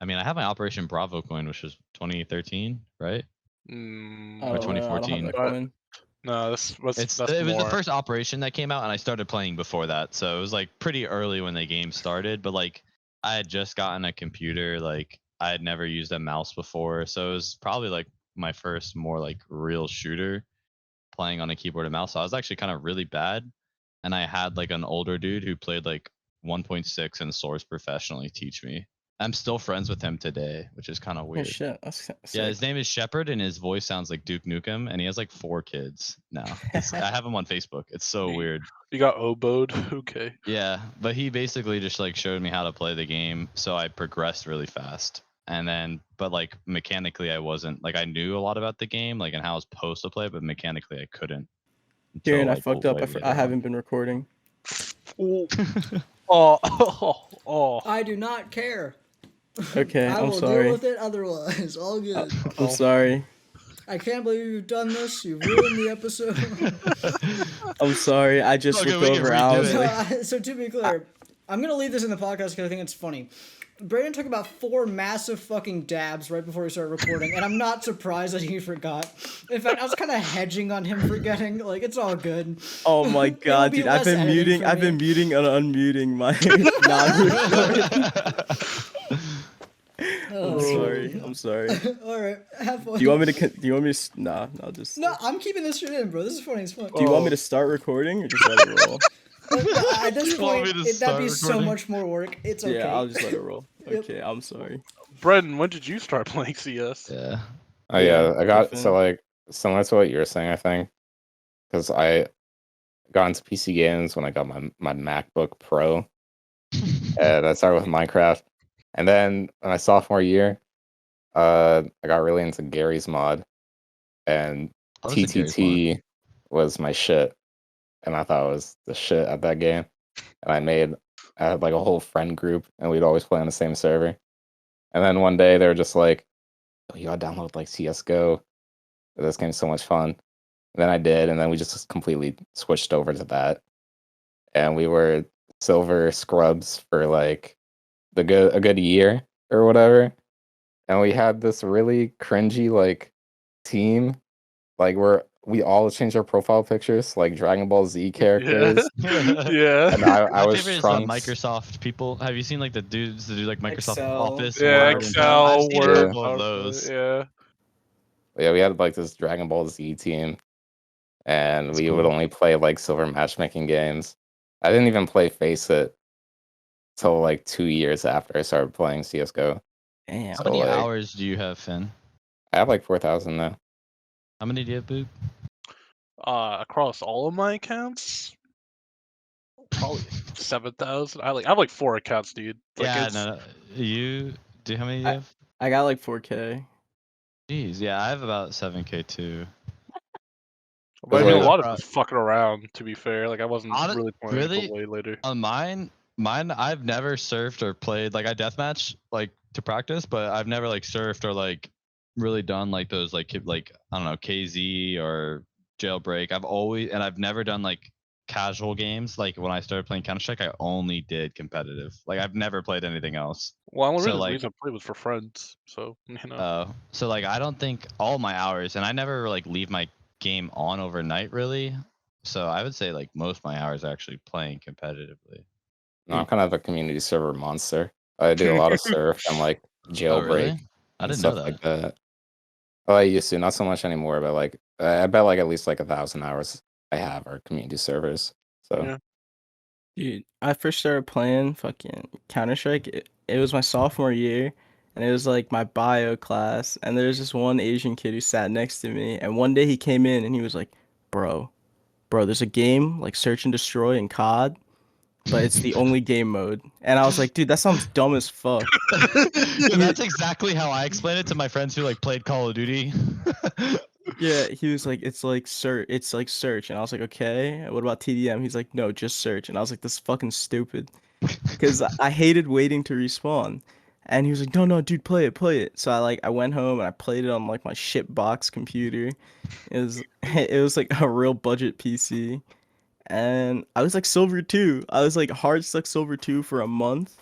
[SPEAKER 3] I mean I have my Operation Bravo coin, which was 2013, right?
[SPEAKER 2] I
[SPEAKER 3] Or
[SPEAKER 2] don't know. I don't have
[SPEAKER 3] 2014.
[SPEAKER 2] that coin.
[SPEAKER 5] No, that's
[SPEAKER 3] It was the
[SPEAKER 5] more.
[SPEAKER 3] first operation that came out, and I started playing before that, so it was like pretty early when the game started. But like, I had just gotten a computer, like I had never used a mouse before, so it was probably like my first more like real shooter playing on a keyboard and mouse. So I was actually kind of really bad, and I had like an older dude who played like 1.6 and Source professionally teach me. I'm still friends with him today, which is kind of
[SPEAKER 2] Oh
[SPEAKER 3] weird.
[SPEAKER 2] shit, that's
[SPEAKER 3] Yeah,
[SPEAKER 2] sick.
[SPEAKER 3] his name is Shepard, and his voice sounds like Duke Nukem, and he has like 4 kids now. I have him on Facebook. It's so
[SPEAKER 5] You-
[SPEAKER 3] weird.
[SPEAKER 5] You got oboed. Okay.
[SPEAKER 3] Yeah, but he basically just like showed me how to play the game, so I progressed really fast. And then, but like mechanically, I wasn't like I knew a lot about the game, like and how I was supposed to play, but mechanically, I couldn't
[SPEAKER 2] Kieran,
[SPEAKER 3] until
[SPEAKER 2] I
[SPEAKER 3] like
[SPEAKER 2] fucked up.
[SPEAKER 3] way
[SPEAKER 2] I
[SPEAKER 3] later
[SPEAKER 2] haven't been recording.
[SPEAKER 5] Oh, oh.
[SPEAKER 1] I do not care.
[SPEAKER 2] Okay,
[SPEAKER 1] I
[SPEAKER 2] I'm
[SPEAKER 1] will
[SPEAKER 2] sorry.
[SPEAKER 1] deal with it otherwise. All good.
[SPEAKER 2] I'm sorry.
[SPEAKER 1] I can't believe you've done this. You've ruined the episode.
[SPEAKER 2] I'm sorry. I just
[SPEAKER 3] Okay,
[SPEAKER 2] looked
[SPEAKER 3] we can
[SPEAKER 2] over
[SPEAKER 3] redo
[SPEAKER 2] Al's.
[SPEAKER 3] it.
[SPEAKER 2] Like,
[SPEAKER 1] So to be clear, I'm gonna leave this in the podcast because I think it's funny. Brandon took about 4 massive fucking dabs right before we started recording, and I'm not surprised that he forgot. In fact, I was kind of hedging on him forgetting. Like, it's all good.
[SPEAKER 2] oh my
[SPEAKER 1] It'll
[SPEAKER 2] god,
[SPEAKER 1] be
[SPEAKER 2] dude! I've
[SPEAKER 1] less
[SPEAKER 2] been
[SPEAKER 1] editing
[SPEAKER 2] muting.
[SPEAKER 1] for
[SPEAKER 2] I've
[SPEAKER 1] me.
[SPEAKER 2] been muting and unmuting my non-recording. I'm sorry. I'm sorry.
[SPEAKER 1] All right, have fun.
[SPEAKER 2] Do you want me to? Do you want me to? Nah, no, just.
[SPEAKER 1] No, I'm keeping this shit in, bro. This is funny as fuck.
[SPEAKER 2] Do you want me to start recording or just let it roll?
[SPEAKER 1] At this
[SPEAKER 3] You want
[SPEAKER 1] point,
[SPEAKER 3] me to
[SPEAKER 1] that'd be
[SPEAKER 3] start
[SPEAKER 1] so
[SPEAKER 3] recording?
[SPEAKER 1] much more work. It's okay.
[SPEAKER 2] Yeah, I'll just let it roll.
[SPEAKER 1] Yep.
[SPEAKER 2] Okay, I'm sorry.
[SPEAKER 5] Brendan, when did you start playing CS?
[SPEAKER 3] Yeah.
[SPEAKER 4] Oh
[SPEAKER 2] Yeah,
[SPEAKER 4] yeah, I got
[SPEAKER 2] definitely.
[SPEAKER 4] so like similar to what you were saying, I think, because I got into PC games when I got my MacBook Pro. And I started with Minecraft, and then in my sophomore year, I got really into Gary's mod, and
[SPEAKER 3] I was a Gary's mod.
[SPEAKER 4] TTT was my shit, and I thought it was the shit at that game. And I had like a whole friend group, and we'd always play on the same server. And then one day they were just like, "Oh, you gotta download like CS:GO. This game's so much fun." And then I did, and then we just completely switched over to that, and we were silver scrubs for like a good year or whatever. and we had this really cringy like team, like where we all changed our profile pictures like Dragon Ball Z characters.
[SPEAKER 5] Yeah.
[SPEAKER 4] And I
[SPEAKER 3] My
[SPEAKER 4] was
[SPEAKER 3] favorite is the
[SPEAKER 4] Trunks.
[SPEAKER 3] Microsoft people. Have you seen like the dudes that do like Microsoft
[SPEAKER 1] Excel.
[SPEAKER 3] Office,
[SPEAKER 5] Yeah,
[SPEAKER 3] Word, and Tab? I've
[SPEAKER 5] Excel,
[SPEAKER 3] seen a
[SPEAKER 5] Word,
[SPEAKER 3] couple of
[SPEAKER 5] PowerPoint,
[SPEAKER 3] those.
[SPEAKER 5] yeah.
[SPEAKER 4] Yeah, we had like this Dragon Ball Z team, and
[SPEAKER 3] That's
[SPEAKER 4] we
[SPEAKER 3] cool.
[SPEAKER 4] would only play like silver matchmaking games. I didn't even play Face It till like 2 years after I started playing CS:GO.
[SPEAKER 2] Damn.
[SPEAKER 3] How
[SPEAKER 4] So
[SPEAKER 3] many
[SPEAKER 4] like,
[SPEAKER 3] hours do you have, Finn?
[SPEAKER 4] I have like 4,000 now.
[SPEAKER 3] How many do you have, Boop?
[SPEAKER 5] Across all of my accounts, probably 7,000. I have like 4 accounts, dude. Like
[SPEAKER 3] Yeah,
[SPEAKER 5] it's
[SPEAKER 3] no. You do how many do you have?
[SPEAKER 2] I got like 4K.
[SPEAKER 3] Jeez, yeah, I have about 7K too.
[SPEAKER 5] but I
[SPEAKER 4] It's
[SPEAKER 5] mean, a
[SPEAKER 4] like-
[SPEAKER 5] lot of just fucking around. To be fair, like I wasn't
[SPEAKER 3] Honest-
[SPEAKER 5] really playing
[SPEAKER 3] really?
[SPEAKER 5] until way later.
[SPEAKER 3] On mine, I've never surfed or played like I deathmatch like to practice, but I've never like surfed or like really done like those like I don't know KZ or Jailbreak. I've never done like casual games. Like when I started playing Counter-Strike, I only did competitive. Like I've never played anything else.
[SPEAKER 5] Well, the
[SPEAKER 3] So,
[SPEAKER 5] only
[SPEAKER 3] like-
[SPEAKER 5] reason I played was for friends. So you know.
[SPEAKER 3] So like I don't think all my hours, and I never like leave my game on overnight really. So I would say like most of my hours are actually playing competitively.
[SPEAKER 4] No, I'm kind of a community server monster. I do a lot of surf and like
[SPEAKER 3] Oh
[SPEAKER 4] jailbreak
[SPEAKER 3] really? I
[SPEAKER 4] and
[SPEAKER 3] didn't know
[SPEAKER 4] stuff
[SPEAKER 3] that.
[SPEAKER 4] like that. Well, I used to, not so much anymore, but like I bet like at least like 1,000 hours I have are community servers. So
[SPEAKER 5] Yeah.
[SPEAKER 2] Dude, I first started playing fucking Counter-Strike. It was my sophomore year, and it was like my bio class. And there's this one Asian kid who sat next to me. And one day he came in and he was like, bro, there's a game like Search and Destroy in COD, but it's the only game mode. And I was like, dude, that sounds dumb as fuck.
[SPEAKER 3] Yeah, that's exactly how I explain it to my friends who like played Call of Duty.
[SPEAKER 2] Yeah, he was like, it's like search, and I was like, okay. What about TDM? He's like, no, just search, and I was like, this is fucking stupid, because I hated waiting to respawn, and he was like, no, dude, play it. So I went home and I played it on like my shit box computer. It was like a real budget PC, and I was like silver 2. I was like hard stuck silver 2 for a month,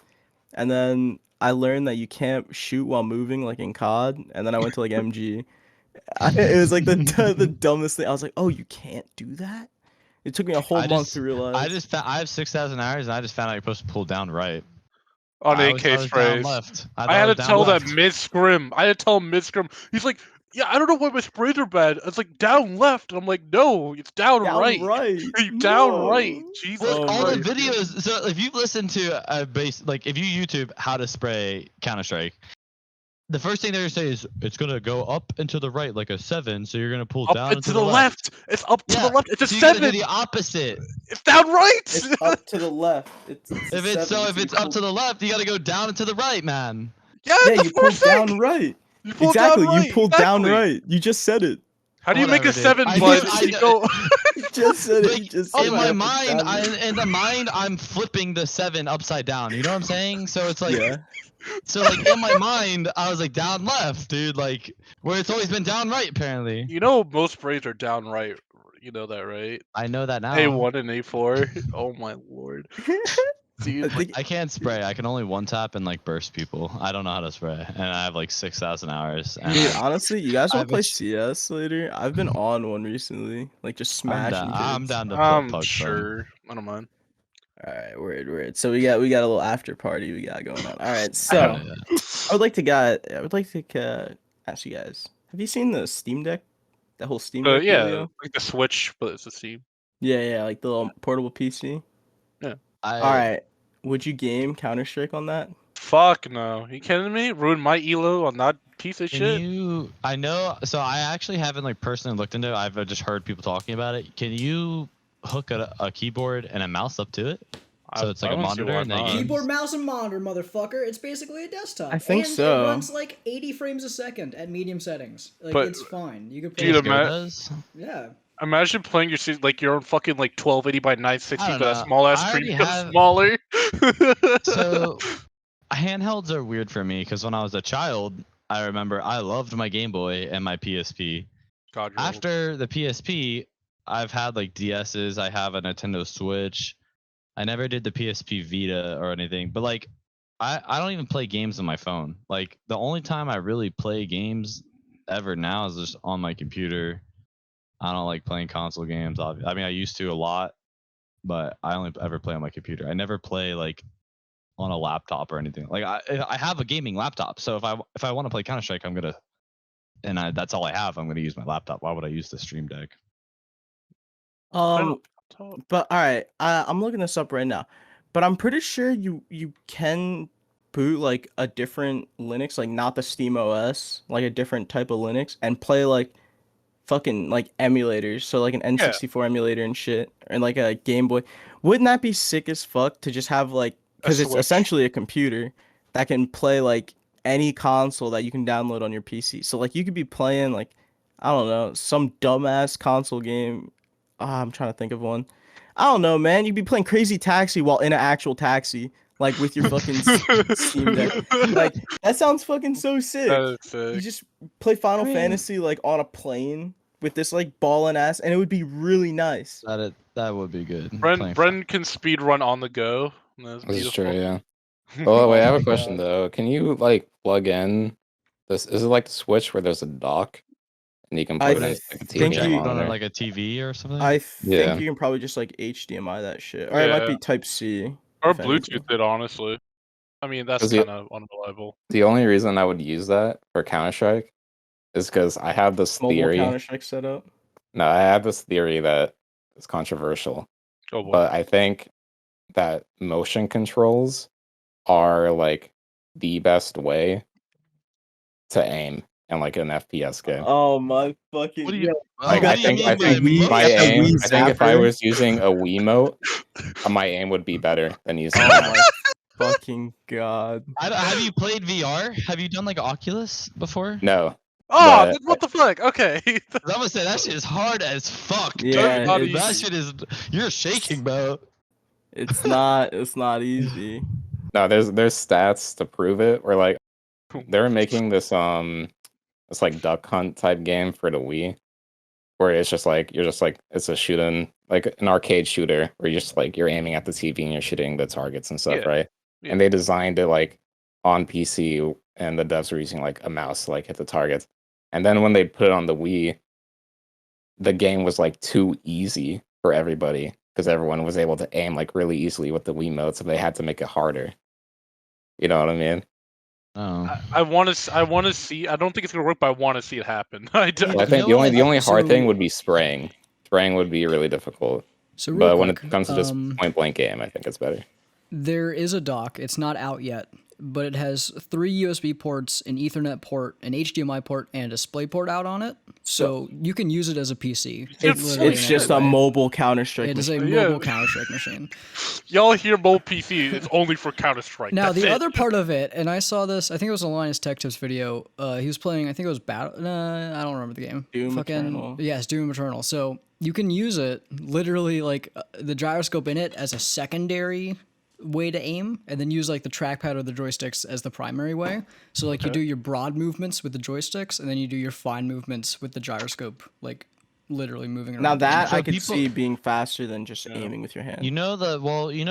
[SPEAKER 2] and then I learned that you can't shoot while moving like in COD, and then I went to like MG. It was like the dumbest thing. I was like, "Oh, you can't do that." It took me a whole
[SPEAKER 3] I
[SPEAKER 2] month
[SPEAKER 3] just-
[SPEAKER 2] to realize.
[SPEAKER 3] I have 6,000 hours, and I just found out you're supposed to pull down right.
[SPEAKER 5] On
[SPEAKER 3] I
[SPEAKER 5] AK
[SPEAKER 3] was down
[SPEAKER 5] sprays.
[SPEAKER 3] left.
[SPEAKER 5] I
[SPEAKER 3] thought
[SPEAKER 5] had
[SPEAKER 3] it
[SPEAKER 5] to
[SPEAKER 3] was down
[SPEAKER 5] tell that
[SPEAKER 3] left.
[SPEAKER 5] mid scrim. I had to tell him mid scrim. He's like, yeah, I don't know why my sprays are bad. It's like down left. And I'm like, no, it's down, right. You down right.
[SPEAKER 2] No.
[SPEAKER 5] Jesus
[SPEAKER 3] Well, all the
[SPEAKER 5] Christ.
[SPEAKER 3] videos. So if you've listened to a base, like if you YouTube how to spray Counter Strike, the first thing they're gonna say is it's gonna go up and to the right like a 7, so you're gonna pull
[SPEAKER 5] Up
[SPEAKER 3] down
[SPEAKER 5] and to the left. It's up to
[SPEAKER 3] Yeah,
[SPEAKER 5] the left. It's a
[SPEAKER 3] so you gotta
[SPEAKER 5] 7.
[SPEAKER 3] do the opposite.
[SPEAKER 5] It's down right.
[SPEAKER 2] It's up to the left. It's a
[SPEAKER 3] If it's
[SPEAKER 2] 7,
[SPEAKER 3] if
[SPEAKER 2] you
[SPEAKER 3] it's up
[SPEAKER 2] pull-
[SPEAKER 3] to the left, you gotta go down and to the right, man.
[SPEAKER 5] Yeah,
[SPEAKER 2] yeah,
[SPEAKER 5] that's
[SPEAKER 2] you
[SPEAKER 5] what we're
[SPEAKER 2] pull
[SPEAKER 5] saying.
[SPEAKER 2] down right.
[SPEAKER 5] You pull
[SPEAKER 2] Exactly,
[SPEAKER 5] down right.
[SPEAKER 2] you pull down
[SPEAKER 5] exactly.
[SPEAKER 2] right. You just said it.
[SPEAKER 5] How do you make a
[SPEAKER 3] Whatever, dude.
[SPEAKER 5] 7,
[SPEAKER 3] I
[SPEAKER 5] bud?
[SPEAKER 3] know- I
[SPEAKER 5] You
[SPEAKER 3] know-
[SPEAKER 5] go.
[SPEAKER 2] You just said it.
[SPEAKER 3] Like,
[SPEAKER 2] You just said
[SPEAKER 3] in
[SPEAKER 2] it.
[SPEAKER 3] my
[SPEAKER 2] Up and
[SPEAKER 3] mind,
[SPEAKER 2] down.
[SPEAKER 3] in the mind, I'm flipping the 7 upside down. You know what I'm saying? So it's like,
[SPEAKER 2] Yeah.
[SPEAKER 3] so like in my mind, I was like down left, dude. Like where it's always been down right, apparently.
[SPEAKER 5] You know most sprays are down right. You know that, right?
[SPEAKER 3] I know that now.
[SPEAKER 5] A1 and A4. Oh my lord. Dude,
[SPEAKER 2] I think
[SPEAKER 3] I can't spray. I can only one tap and like burst people. I don't know how to spray, and I have like 6,000 hours. And
[SPEAKER 2] Dude, honestly, you guys
[SPEAKER 3] I
[SPEAKER 2] want to
[SPEAKER 3] have
[SPEAKER 2] play
[SPEAKER 3] a
[SPEAKER 2] CS later? I've been on one recently, like just smashing
[SPEAKER 3] I'm
[SPEAKER 2] kids.
[SPEAKER 3] down to
[SPEAKER 5] I'm
[SPEAKER 3] plug
[SPEAKER 5] sure. I don't mind.
[SPEAKER 2] All right, word. So we got a little after party we got going on. All right, so
[SPEAKER 3] Yeah.
[SPEAKER 2] I would like to ask you guys: have you seen the Steam Deck? That whole Steam Deck
[SPEAKER 5] Yeah,
[SPEAKER 2] dealio?
[SPEAKER 5] like the Switch, but it's a Steam.
[SPEAKER 2] Yeah, like the little portable PC. All right, would you game Counter-Strike on that?
[SPEAKER 5] Fuck no. You kidding me? Ruin my elo on that piece of
[SPEAKER 3] Can
[SPEAKER 5] shit?
[SPEAKER 3] you? I know. So I actually haven't like personally looked into it. I've just heard people talking about it. Can you hook a keyboard and a mouse up to it? So it's like
[SPEAKER 5] I
[SPEAKER 3] a
[SPEAKER 5] don't see
[SPEAKER 3] monitor
[SPEAKER 5] why
[SPEAKER 3] and then
[SPEAKER 5] not.
[SPEAKER 3] games?
[SPEAKER 1] Keyboard, mouse, and monitor, motherfucker. It's basically a desktop.
[SPEAKER 2] I think
[SPEAKER 1] and
[SPEAKER 2] so.
[SPEAKER 1] It runs like 80 frames a second at medium settings. Like
[SPEAKER 5] But-
[SPEAKER 1] it's fine. You can play.
[SPEAKER 5] Dude,
[SPEAKER 1] it.
[SPEAKER 3] CS:GO
[SPEAKER 5] ima-
[SPEAKER 3] does?
[SPEAKER 1] Yeah.
[SPEAKER 5] Imagine playing your own fucking like 1280 by 960,
[SPEAKER 3] I don't
[SPEAKER 5] but a
[SPEAKER 3] know.
[SPEAKER 5] small ass
[SPEAKER 3] I
[SPEAKER 5] screen
[SPEAKER 3] already
[SPEAKER 5] becomes
[SPEAKER 3] have-
[SPEAKER 5] smaller.
[SPEAKER 3] So handhelds are weird for me because when I was a child, I remember I loved my Game Boy and my PSP.
[SPEAKER 5] God, you're old.
[SPEAKER 3] After the PSP, I've had like DSs. I have a Nintendo Switch. I never did the PSP Vita or anything, but like I don't even play games on my phone. Like the only time I really play games ever now is just on my computer. I don't like playing console games. I mean, I used to a lot, but I only ever play on my computer. I never play like on a laptop or anything. Like I have a gaming laptop, so if I want to play Counter-Strike, I'm gonna, that's all I have. I'm gonna use my laptop. Why would I use the Stream Deck?
[SPEAKER 2] But all right, I'm looking this up right now, but I'm pretty sure you can boot like a different Linux, like not the Steam OS, like a different type of Linux, and play like fucking like emulators, so like an N64 emulator and shit, and like a Game Boy. Wouldn't that be sick as fuck to just have like, because it's
[SPEAKER 5] Switch.
[SPEAKER 2] essentially a computer that can play like any console that you can download on your PC. So like you could be playing like, I don't know, some dumbass console game. I'm trying to think of one. I don't know, man. You'd be playing Crazy Taxi while in an actual taxi, like with your fucking Steam Deck. Like that sounds fucking so sick.
[SPEAKER 5] That is
[SPEAKER 2] You
[SPEAKER 5] sick.
[SPEAKER 2] just play Final
[SPEAKER 3] I mean-
[SPEAKER 2] Fantasy like on a plane with this like ballin' ass, and it would be really nice.
[SPEAKER 3] That would be good.
[SPEAKER 5] Bren can speed run on the go. And that's
[SPEAKER 4] This is
[SPEAKER 5] beautiful.
[SPEAKER 4] true, yeah. Oh wait, I have
[SPEAKER 2] Oh
[SPEAKER 4] a
[SPEAKER 2] my
[SPEAKER 4] question
[SPEAKER 2] God.
[SPEAKER 4] though. Can you like plug in this? Is it like the Switch where there's a dock and you can
[SPEAKER 2] I
[SPEAKER 4] plug it into like a
[SPEAKER 2] think
[SPEAKER 4] TV
[SPEAKER 2] you-
[SPEAKER 3] on
[SPEAKER 4] monitor?
[SPEAKER 3] like a TV or something.
[SPEAKER 2] I think
[SPEAKER 4] Yeah.
[SPEAKER 2] you can probably just like HDMI that shit, or it might be
[SPEAKER 5] Yeah.
[SPEAKER 2] Type C.
[SPEAKER 5] Or
[SPEAKER 2] if anything.
[SPEAKER 5] Bluetooth it, honestly. I mean, that's
[SPEAKER 4] 'Cause the-
[SPEAKER 5] kind of unreliable.
[SPEAKER 4] The only reason I would use that for Counter-Strike is because I have this
[SPEAKER 2] Mobile
[SPEAKER 4] theory.
[SPEAKER 2] Counter-Strike setup.
[SPEAKER 4] No, I have this theory that is controversial,
[SPEAKER 5] Oh boy.
[SPEAKER 4] but I think that motion controls are like the best way to aim in like an FPS game.
[SPEAKER 2] Oh my fucking.
[SPEAKER 5] What do you-
[SPEAKER 4] Like
[SPEAKER 2] got
[SPEAKER 4] I think
[SPEAKER 2] the Wii-
[SPEAKER 4] my
[SPEAKER 2] you got the
[SPEAKER 4] aim.
[SPEAKER 2] Wii
[SPEAKER 4] I think if I
[SPEAKER 2] zapper?
[SPEAKER 4] was using a Wiimote, my aim would be better than using
[SPEAKER 2] Oh
[SPEAKER 4] that.
[SPEAKER 2] my fucking god.
[SPEAKER 3] Have you played VR? Have you done like Oculus before?
[SPEAKER 4] No,
[SPEAKER 5] Oh,
[SPEAKER 4] but-
[SPEAKER 5] what the fuck? Okay.
[SPEAKER 3] 'Cause I'm gonna say that shit is hard as fuck.
[SPEAKER 2] Yeah,
[SPEAKER 5] not
[SPEAKER 3] dude. That
[SPEAKER 2] it's,
[SPEAKER 3] shit is. You're shaking, bro.
[SPEAKER 2] it's not easy.
[SPEAKER 4] no, there's stats to prove it. Where like they're making this it's like duck hunt type game for the Wii, where it's just like it's a shooting, like an arcade shooter where you're aiming at the TV and you're shooting the targets and stuff,
[SPEAKER 5] Yeah.
[SPEAKER 4] right?
[SPEAKER 5] Yeah.
[SPEAKER 4] And they designed it like on PC, and the devs were using like a mouse to like hit the targets. And then when they put it on the Wii, the game was like too easy for everybody because everyone was able to aim like really easily with the Wiimote, so they had to make it harder. You know what I mean?
[SPEAKER 3] Oh.
[SPEAKER 5] I want to see. I don't think it's gonna work, but I want to see it happen. I do.
[SPEAKER 4] Well, I think
[SPEAKER 3] know
[SPEAKER 4] the only hard
[SPEAKER 1] so-
[SPEAKER 4] thing would be spraying. Spraying would be really difficult.
[SPEAKER 1] So real
[SPEAKER 4] But when
[SPEAKER 1] quick,
[SPEAKER 4] it comes to just point blank game, I think it's better.
[SPEAKER 1] there is a dock. It's not out yet, but it has 3 USB ports, an Ethernet port, an HDMI port, and a display port out on it. So you can use it as a PC. literally
[SPEAKER 2] It's
[SPEAKER 1] in
[SPEAKER 2] just
[SPEAKER 1] every
[SPEAKER 2] a
[SPEAKER 1] way.
[SPEAKER 2] mobile Counter-Strike.
[SPEAKER 1] It is a
[SPEAKER 2] machine.
[SPEAKER 5] Yeah.
[SPEAKER 1] mobile Counter-Strike machine.
[SPEAKER 5] Y'all hear mobile PC? It's only for Counter Strike.
[SPEAKER 1] Now,
[SPEAKER 5] That's
[SPEAKER 1] the
[SPEAKER 5] it.
[SPEAKER 1] other part of it, and I saw this, I think it was a Linus Tech Tips video. He was playing, I think it was Battle. I don't remember the game.
[SPEAKER 2] Doom Eternal.
[SPEAKER 1] Yes, Doom Eternal. So you can use it literally like the gyroscope in it as a secondary way to aim, and then use like the trackpad or the joysticks as the primary way. So like you do your broad movements with the joysticks, and then you do your fine movements with the gyroscope, like literally moving around.
[SPEAKER 2] Now that
[SPEAKER 3] So
[SPEAKER 2] I could
[SPEAKER 3] people-
[SPEAKER 2] see being faster than just aiming with your hand.
[SPEAKER 3] You know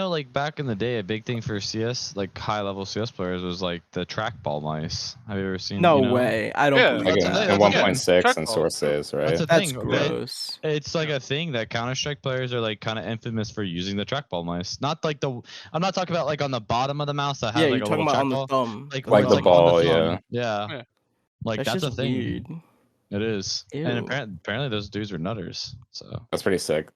[SPEAKER 3] like back in the day, a big thing for CS, like high level CS players, was like the trackball mice. Have you ever seen?
[SPEAKER 2] No
[SPEAKER 3] you know?
[SPEAKER 2] way. I don't
[SPEAKER 5] Yeah.
[SPEAKER 2] believe
[SPEAKER 4] Like
[SPEAKER 3] That's
[SPEAKER 4] in,
[SPEAKER 3] a thing,
[SPEAKER 4] in
[SPEAKER 3] that's a thing.
[SPEAKER 4] 1.6 and
[SPEAKER 5] Trackball.
[SPEAKER 4] sources, right?
[SPEAKER 3] That's a
[SPEAKER 2] That's
[SPEAKER 3] thing.
[SPEAKER 2] gross.
[SPEAKER 3] It's like a thing that Counter-Strike players are like kind of infamous for using the trackball mice. Not like I'm not talking about like on the bottom of the mouse that has
[SPEAKER 2] Yeah,
[SPEAKER 3] like
[SPEAKER 2] you're
[SPEAKER 3] a
[SPEAKER 2] talking
[SPEAKER 3] little
[SPEAKER 2] about on the
[SPEAKER 3] trackball.
[SPEAKER 2] thumb.
[SPEAKER 3] Like
[SPEAKER 4] Like
[SPEAKER 3] where
[SPEAKER 4] the
[SPEAKER 3] it's, on
[SPEAKER 4] ball,
[SPEAKER 3] thumb. Yeah.
[SPEAKER 5] Yeah.
[SPEAKER 3] Like
[SPEAKER 2] That's
[SPEAKER 3] that's a
[SPEAKER 2] just
[SPEAKER 3] thing.
[SPEAKER 2] weird.
[SPEAKER 3] It is.
[SPEAKER 2] Ew.
[SPEAKER 3] And apparently those dudes were nutters. So
[SPEAKER 4] That's pretty sick.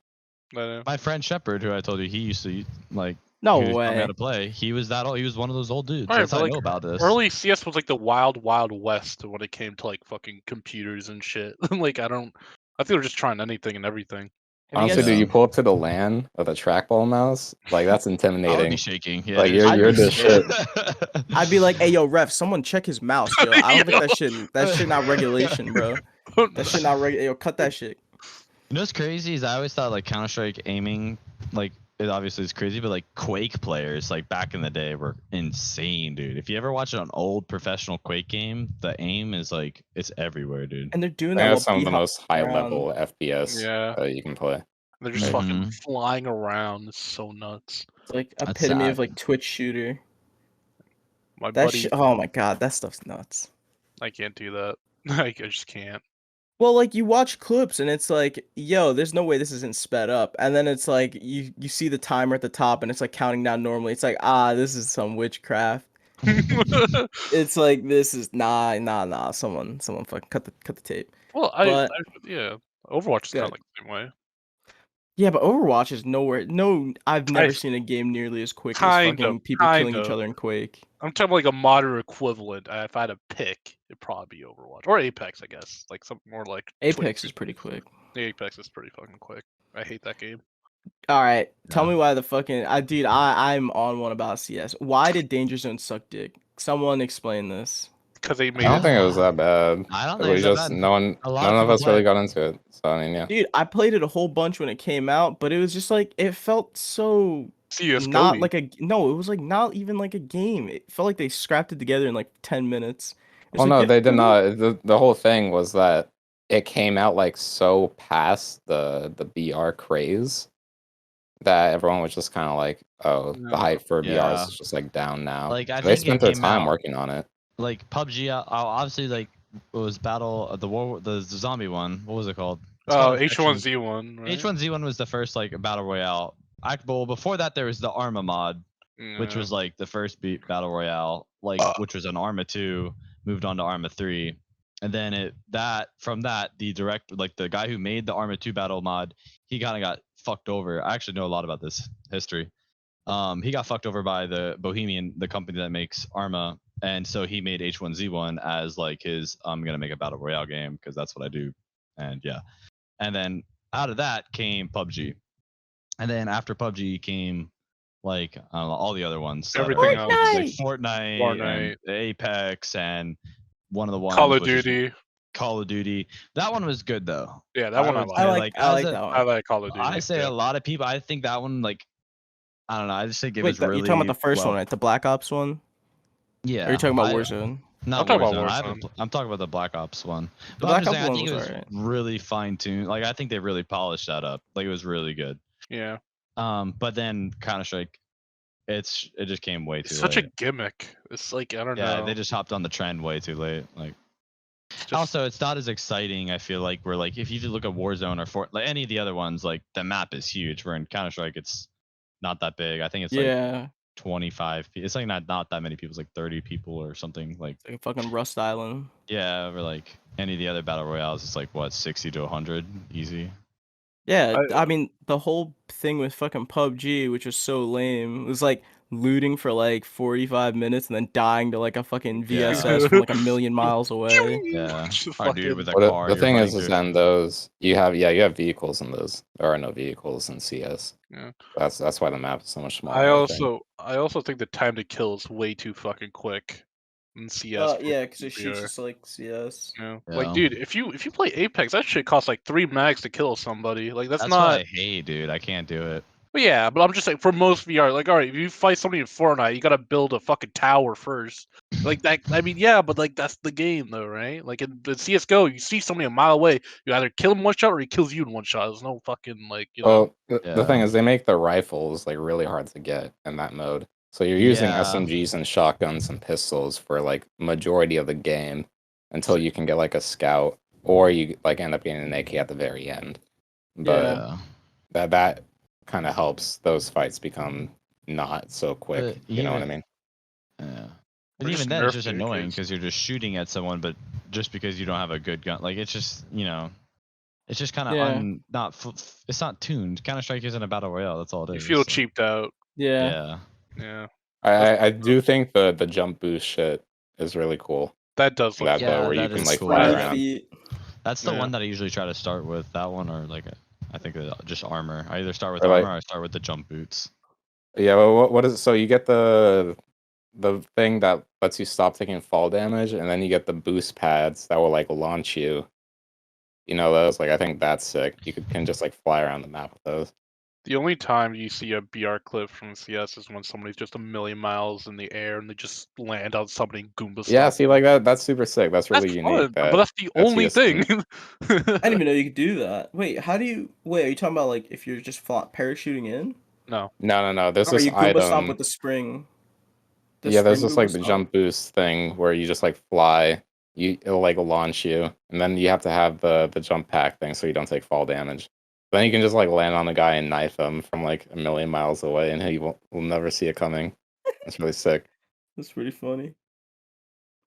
[SPEAKER 5] I know.
[SPEAKER 3] my friend Shepard, who I told you he used to like
[SPEAKER 2] No
[SPEAKER 3] he was telling me
[SPEAKER 2] way.
[SPEAKER 3] how to play. He was that old. He was one of those old dudes.
[SPEAKER 5] Alright,
[SPEAKER 3] That's
[SPEAKER 5] but,
[SPEAKER 3] how I
[SPEAKER 5] like,
[SPEAKER 3] know about this.
[SPEAKER 5] Early CS was like the wild west when it came to like fucking computers and shit. Like I think they're just trying anything and everything.
[SPEAKER 2] Have you
[SPEAKER 4] Honestly,
[SPEAKER 2] guys
[SPEAKER 4] dude, you
[SPEAKER 2] seen-
[SPEAKER 4] pull up to the LAN with a trackball mouse, like that's
[SPEAKER 3] I would
[SPEAKER 4] intimidating.
[SPEAKER 3] be shaking. Yeah,
[SPEAKER 4] Like
[SPEAKER 3] dude.
[SPEAKER 4] you're
[SPEAKER 2] I'd be
[SPEAKER 4] the shit.
[SPEAKER 2] I'd be like, "Hey, yo, ref, someone check his mouse, yo. I don't think that shit not regulation, bro. That shit not regulation. Yo, cut that shit."
[SPEAKER 3] You know what's crazy is I always thought like Counter-Strike aiming, like it obviously is crazy, but like Quake players like back in the day were insane, dude. If you ever watch an old professional Quake game, the aim is like it's everywhere, dude.
[SPEAKER 2] And they're doing
[SPEAKER 4] They
[SPEAKER 2] that
[SPEAKER 4] have
[SPEAKER 2] while
[SPEAKER 4] some of the
[SPEAKER 2] B-hop
[SPEAKER 4] most high
[SPEAKER 2] around.
[SPEAKER 4] level FPS
[SPEAKER 5] Yeah.
[SPEAKER 4] that you can play.
[SPEAKER 5] They're just fucking
[SPEAKER 3] Mhm.
[SPEAKER 5] flying around. It's so nuts.
[SPEAKER 2] It's like
[SPEAKER 3] That's
[SPEAKER 2] epitome
[SPEAKER 3] sad.
[SPEAKER 2] of like Twitch shooter.
[SPEAKER 5] My
[SPEAKER 2] That
[SPEAKER 5] buddy,
[SPEAKER 2] oh my god, that stuff's nuts.
[SPEAKER 5] I can't do that. I just can't.
[SPEAKER 2] Well, like you watch clips and it's like, yo, there's no way this isn't sped up. And then it's like you see the timer at the top and it's like counting down normally. It's like, this is some witchcraft. It's like this is nah. Someone fucking cut the tape.
[SPEAKER 5] Well,
[SPEAKER 2] But
[SPEAKER 5] yeah, Overwatch is kind of
[SPEAKER 2] good.
[SPEAKER 5] like the same way.
[SPEAKER 2] Yeah, but Overwatch is nowhere. No, I've never
[SPEAKER 5] I-
[SPEAKER 2] seen a game nearly as quick as
[SPEAKER 5] Kind
[SPEAKER 2] fucking
[SPEAKER 5] of,
[SPEAKER 2] people killing
[SPEAKER 5] kind
[SPEAKER 2] each
[SPEAKER 5] of.
[SPEAKER 2] other in Quake.
[SPEAKER 5] I'm talking like a modern equivalent. If I had to pick, it'd probably be Overwatch or Apex, I guess. Like something more like
[SPEAKER 2] Apex is pretty quick.
[SPEAKER 5] Apex is pretty fucking quick. I hate that game.
[SPEAKER 2] All right, tell
[SPEAKER 3] Yeah.
[SPEAKER 2] me why the fucking dude. I'm on one about CS. Why did Danger Zone suck dick? Someone explain this.
[SPEAKER 5] Because they
[SPEAKER 4] I
[SPEAKER 5] made
[SPEAKER 4] don't
[SPEAKER 5] it.
[SPEAKER 4] think it was that bad.
[SPEAKER 3] I don't
[SPEAKER 4] It
[SPEAKER 3] think
[SPEAKER 4] was
[SPEAKER 3] it's that
[SPEAKER 4] just
[SPEAKER 3] bad.
[SPEAKER 4] none
[SPEAKER 3] A lot of
[SPEAKER 4] of
[SPEAKER 3] people
[SPEAKER 4] us
[SPEAKER 3] play
[SPEAKER 4] really
[SPEAKER 3] it.
[SPEAKER 4] got into it. So I mean, yeah.
[SPEAKER 2] Dude, I played it a whole bunch when it came out, but it was just like it felt so
[SPEAKER 5] CS:GO.
[SPEAKER 2] not like a no. It was like not even like a game. It felt like they scrapped it together in like 10 minutes. It was
[SPEAKER 4] Oh
[SPEAKER 2] like,
[SPEAKER 4] no,
[SPEAKER 2] yeah,
[SPEAKER 4] they did
[SPEAKER 2] woo.
[SPEAKER 4] not. The whole thing was that it came out like so past the BR craze that everyone was just kind of like, oh, the
[SPEAKER 5] No.
[SPEAKER 4] hype for BRs
[SPEAKER 3] Yeah.
[SPEAKER 4] is just like down now.
[SPEAKER 3] Like, I
[SPEAKER 4] So they
[SPEAKER 3] think it
[SPEAKER 4] spent their
[SPEAKER 3] came
[SPEAKER 4] time
[SPEAKER 3] out-
[SPEAKER 4] working on it.
[SPEAKER 3] Like PUBG, obviously, like it was Battle the zombie one. What was it called? It's
[SPEAKER 5] Oh,
[SPEAKER 3] called Infection.
[SPEAKER 5] H1Z1. Right?
[SPEAKER 3] H1Z1 was the first like battle royale. Well, before that there was the Arma mod, which
[SPEAKER 5] Yeah.
[SPEAKER 3] was like the first battle royale, like which was an Arma 2, moved on to Arma 3, and then from that the director, like the guy who made the Arma 2 battle mod, he kind of got fucked over. I actually know a lot about this history. He got fucked over by the Bohemian, the company that makes Arma, and so he made H1Z1 as like his I'm gonna make a battle royale game because that's what I do, and yeah, and then out of that came PUBG, and then after PUBG came like I don't know, all the other ones. that
[SPEAKER 5] Everything
[SPEAKER 3] are,
[SPEAKER 5] else.
[SPEAKER 3] like Fortnite,
[SPEAKER 5] Fortnite.
[SPEAKER 3] and Apex, and one of the ones
[SPEAKER 5] Call of
[SPEAKER 3] which is
[SPEAKER 5] Duty.
[SPEAKER 3] Call of Duty. That one was good though.
[SPEAKER 5] Yeah, that one I
[SPEAKER 3] would
[SPEAKER 5] like.
[SPEAKER 3] say,
[SPEAKER 2] I like
[SPEAKER 3] as a-
[SPEAKER 2] that
[SPEAKER 5] I
[SPEAKER 2] one.
[SPEAKER 5] like Call of Duty.
[SPEAKER 3] I say
[SPEAKER 5] yeah.
[SPEAKER 3] a lot of people. I think that one, like, I don't know. I just think it
[SPEAKER 2] Wait,
[SPEAKER 3] was really.
[SPEAKER 2] you're talking about the first
[SPEAKER 3] well,
[SPEAKER 2] one, right? The Black Ops one?
[SPEAKER 3] Yeah.
[SPEAKER 2] Or are you talking about
[SPEAKER 3] I-
[SPEAKER 2] Warzone?
[SPEAKER 3] Not
[SPEAKER 5] I'm talking about
[SPEAKER 3] Warzone. I'm talking about the Black Ops one.
[SPEAKER 2] The
[SPEAKER 3] But
[SPEAKER 2] Black
[SPEAKER 3] I'm just
[SPEAKER 2] Ops
[SPEAKER 3] saying, I
[SPEAKER 2] one
[SPEAKER 3] think it
[SPEAKER 2] was
[SPEAKER 3] was
[SPEAKER 2] alright.
[SPEAKER 3] really fine tuned. Like I think they really polished that up. Like it was really good.
[SPEAKER 5] Yeah.
[SPEAKER 3] But then Counter-Strike, it just came way too
[SPEAKER 5] It's such
[SPEAKER 3] late.
[SPEAKER 5] a gimmick. It's like I don't
[SPEAKER 3] Yeah,
[SPEAKER 5] know.
[SPEAKER 3] they just hopped on the trend way too late. Like
[SPEAKER 5] It's just-
[SPEAKER 3] also, it's not as exciting. I feel like we're like if you look at Warzone or like any of the other ones, like the map is huge. Where in Counter-Strike, it's not that big. I think it's like
[SPEAKER 2] Yeah,
[SPEAKER 3] 25. It's like not that many people. It's like 30 people or something. Like
[SPEAKER 2] it's like a fucking Rust Island.
[SPEAKER 3] yeah, or like any of the other battle royales, it's like what 60 to 100 easy.
[SPEAKER 2] Yeah, I mean the whole thing with fucking PUBG, which was so lame, was like looting for like 45 minutes and then dying to like a fucking
[SPEAKER 3] Yeah.
[SPEAKER 2] VSS from like a million miles away.
[SPEAKER 3] Yeah.
[SPEAKER 5] Just
[SPEAKER 3] Or dude with a
[SPEAKER 4] But
[SPEAKER 3] car.
[SPEAKER 4] the
[SPEAKER 3] you're
[SPEAKER 4] thing
[SPEAKER 3] running
[SPEAKER 4] is
[SPEAKER 3] through-
[SPEAKER 4] then those you have vehicles in those. There are no vehicles in CS.
[SPEAKER 5] Yeah.
[SPEAKER 4] That's why the map is so much smaller.
[SPEAKER 5] I
[SPEAKER 4] think.
[SPEAKER 5] also think the time to kill is way too fucking quick in CS.
[SPEAKER 2] Yeah, because it shoots
[SPEAKER 5] VR.
[SPEAKER 2] just like CS.
[SPEAKER 5] Yeah.
[SPEAKER 3] Yeah.
[SPEAKER 5] Like, dude, if you play Apex, that shit costs like 3 mags to kill somebody. Like, that's
[SPEAKER 3] That's
[SPEAKER 5] not.
[SPEAKER 3] what I hate, dude. I can't do it.
[SPEAKER 5] But yeah, but I'm just saying for most VR, like, all right, if you fight somebody in Fortnite, you gotta build a fucking tower first. Like that. I mean, yeah, but like that's the game, though, right? Like in CS:GO, you see somebody a mile away, you either kill him one shot or he kills you in one shot. There's no fucking like, you know.
[SPEAKER 4] Well, the thing
[SPEAKER 3] Yeah.
[SPEAKER 4] is, they make the rifles like really hard to get in that mode. So you're using
[SPEAKER 3] Yeah.
[SPEAKER 4] SMGs and shotguns and pistols for like majority of the game until you can get like a scout, or you like end up getting an AK at the very end. But
[SPEAKER 3] Yeah.
[SPEAKER 4] that kind of helps those fights become not so quick.
[SPEAKER 3] But
[SPEAKER 4] You know what I
[SPEAKER 3] even-
[SPEAKER 4] mean?
[SPEAKER 3] Yeah. But
[SPEAKER 5] Or
[SPEAKER 3] even
[SPEAKER 5] just
[SPEAKER 3] then, it's
[SPEAKER 5] nerf
[SPEAKER 3] just
[SPEAKER 5] the
[SPEAKER 3] annoying
[SPEAKER 5] AKs.
[SPEAKER 3] because you're just shooting at someone, but just because you don't have a good gun, like it's just it's just kind of
[SPEAKER 2] Yeah.
[SPEAKER 3] it's not tuned. Counter Strike isn't a battle royale. That's all it
[SPEAKER 5] You
[SPEAKER 3] is.
[SPEAKER 5] feel
[SPEAKER 3] so-
[SPEAKER 5] cheaped out.
[SPEAKER 2] Yeah.
[SPEAKER 3] Yeah.
[SPEAKER 5] Yeah,
[SPEAKER 4] I do think the jump boost shit is really cool.
[SPEAKER 5] that does look.
[SPEAKER 4] That
[SPEAKER 3] Yeah,
[SPEAKER 4] though, where you
[SPEAKER 3] that
[SPEAKER 4] can
[SPEAKER 3] is
[SPEAKER 4] like
[SPEAKER 3] cool.
[SPEAKER 4] fly
[SPEAKER 2] Fly
[SPEAKER 4] around.
[SPEAKER 2] feet.
[SPEAKER 3] That's the
[SPEAKER 5] Yeah.
[SPEAKER 3] one that I usually try to start with. That one or like I think just armor. I either start with
[SPEAKER 4] Or, like-
[SPEAKER 3] armor or I start with the jump boots.
[SPEAKER 4] Yeah, well, what is it? So you get the thing that lets you stop taking fall damage, and then you get the boost pads that will like launch you. You know those? Like I think that's sick. You can just like fly around the map with those.
[SPEAKER 5] The only time you see a BR clip from CS is when somebody's just a million miles in the air and they just land on somebody and Goomba
[SPEAKER 4] Yeah,
[SPEAKER 5] stop.
[SPEAKER 4] see, like that's super sick. That's really
[SPEAKER 5] That's
[SPEAKER 4] unique.
[SPEAKER 5] fun, but that's the only
[SPEAKER 4] CS can-
[SPEAKER 5] thing.
[SPEAKER 2] I didn't even know you could do that. Wait, how do you? Wait, are you talking about like if you're just parachuting in?
[SPEAKER 5] No,
[SPEAKER 4] No. There's
[SPEAKER 2] Or
[SPEAKER 4] this
[SPEAKER 2] you Goomba stomp
[SPEAKER 4] item.
[SPEAKER 2] with the spring?
[SPEAKER 4] Yeah, there's
[SPEAKER 2] spring
[SPEAKER 4] just like
[SPEAKER 2] boost
[SPEAKER 4] the
[SPEAKER 2] up.
[SPEAKER 4] jump boost thing where you just like fly. It'll like launch you, and then you have to have the jump pack thing so you don't take fall damage. Then you can just like land on the guy and knife him from like a million miles away, and he will never see it coming. It's really sick.
[SPEAKER 2] That's pretty funny.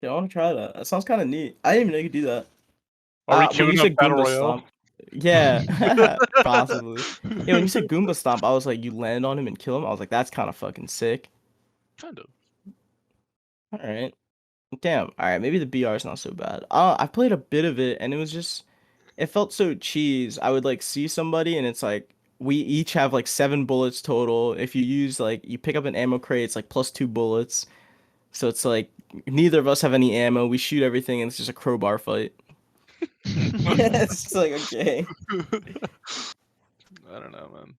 [SPEAKER 2] Yeah, I want to try that. That sounds kind of neat. I didn't even know you could do that.
[SPEAKER 5] Are we
[SPEAKER 2] When you
[SPEAKER 5] queuing up
[SPEAKER 2] said
[SPEAKER 5] Battle
[SPEAKER 2] Goomba
[SPEAKER 5] Royale?
[SPEAKER 2] Stomp, yeah, possibly. Yeah, when you said Goomba Stomp, I was like, you land on him and kill him. I was like, that's kind of fucking sick.
[SPEAKER 5] Kind of.
[SPEAKER 2] All right, damn. All right, maybe the BR is not so bad. I played a bit of it, and it felt so cheese. I would like see somebody, and it's like we each have like 7 bullets total. If you use like you pick up an ammo crate, it's like plus 2 bullets. So it's like neither of us have any ammo. We shoot everything, and it's just a crowbar fight. It's just like okay.
[SPEAKER 5] I don't know, man.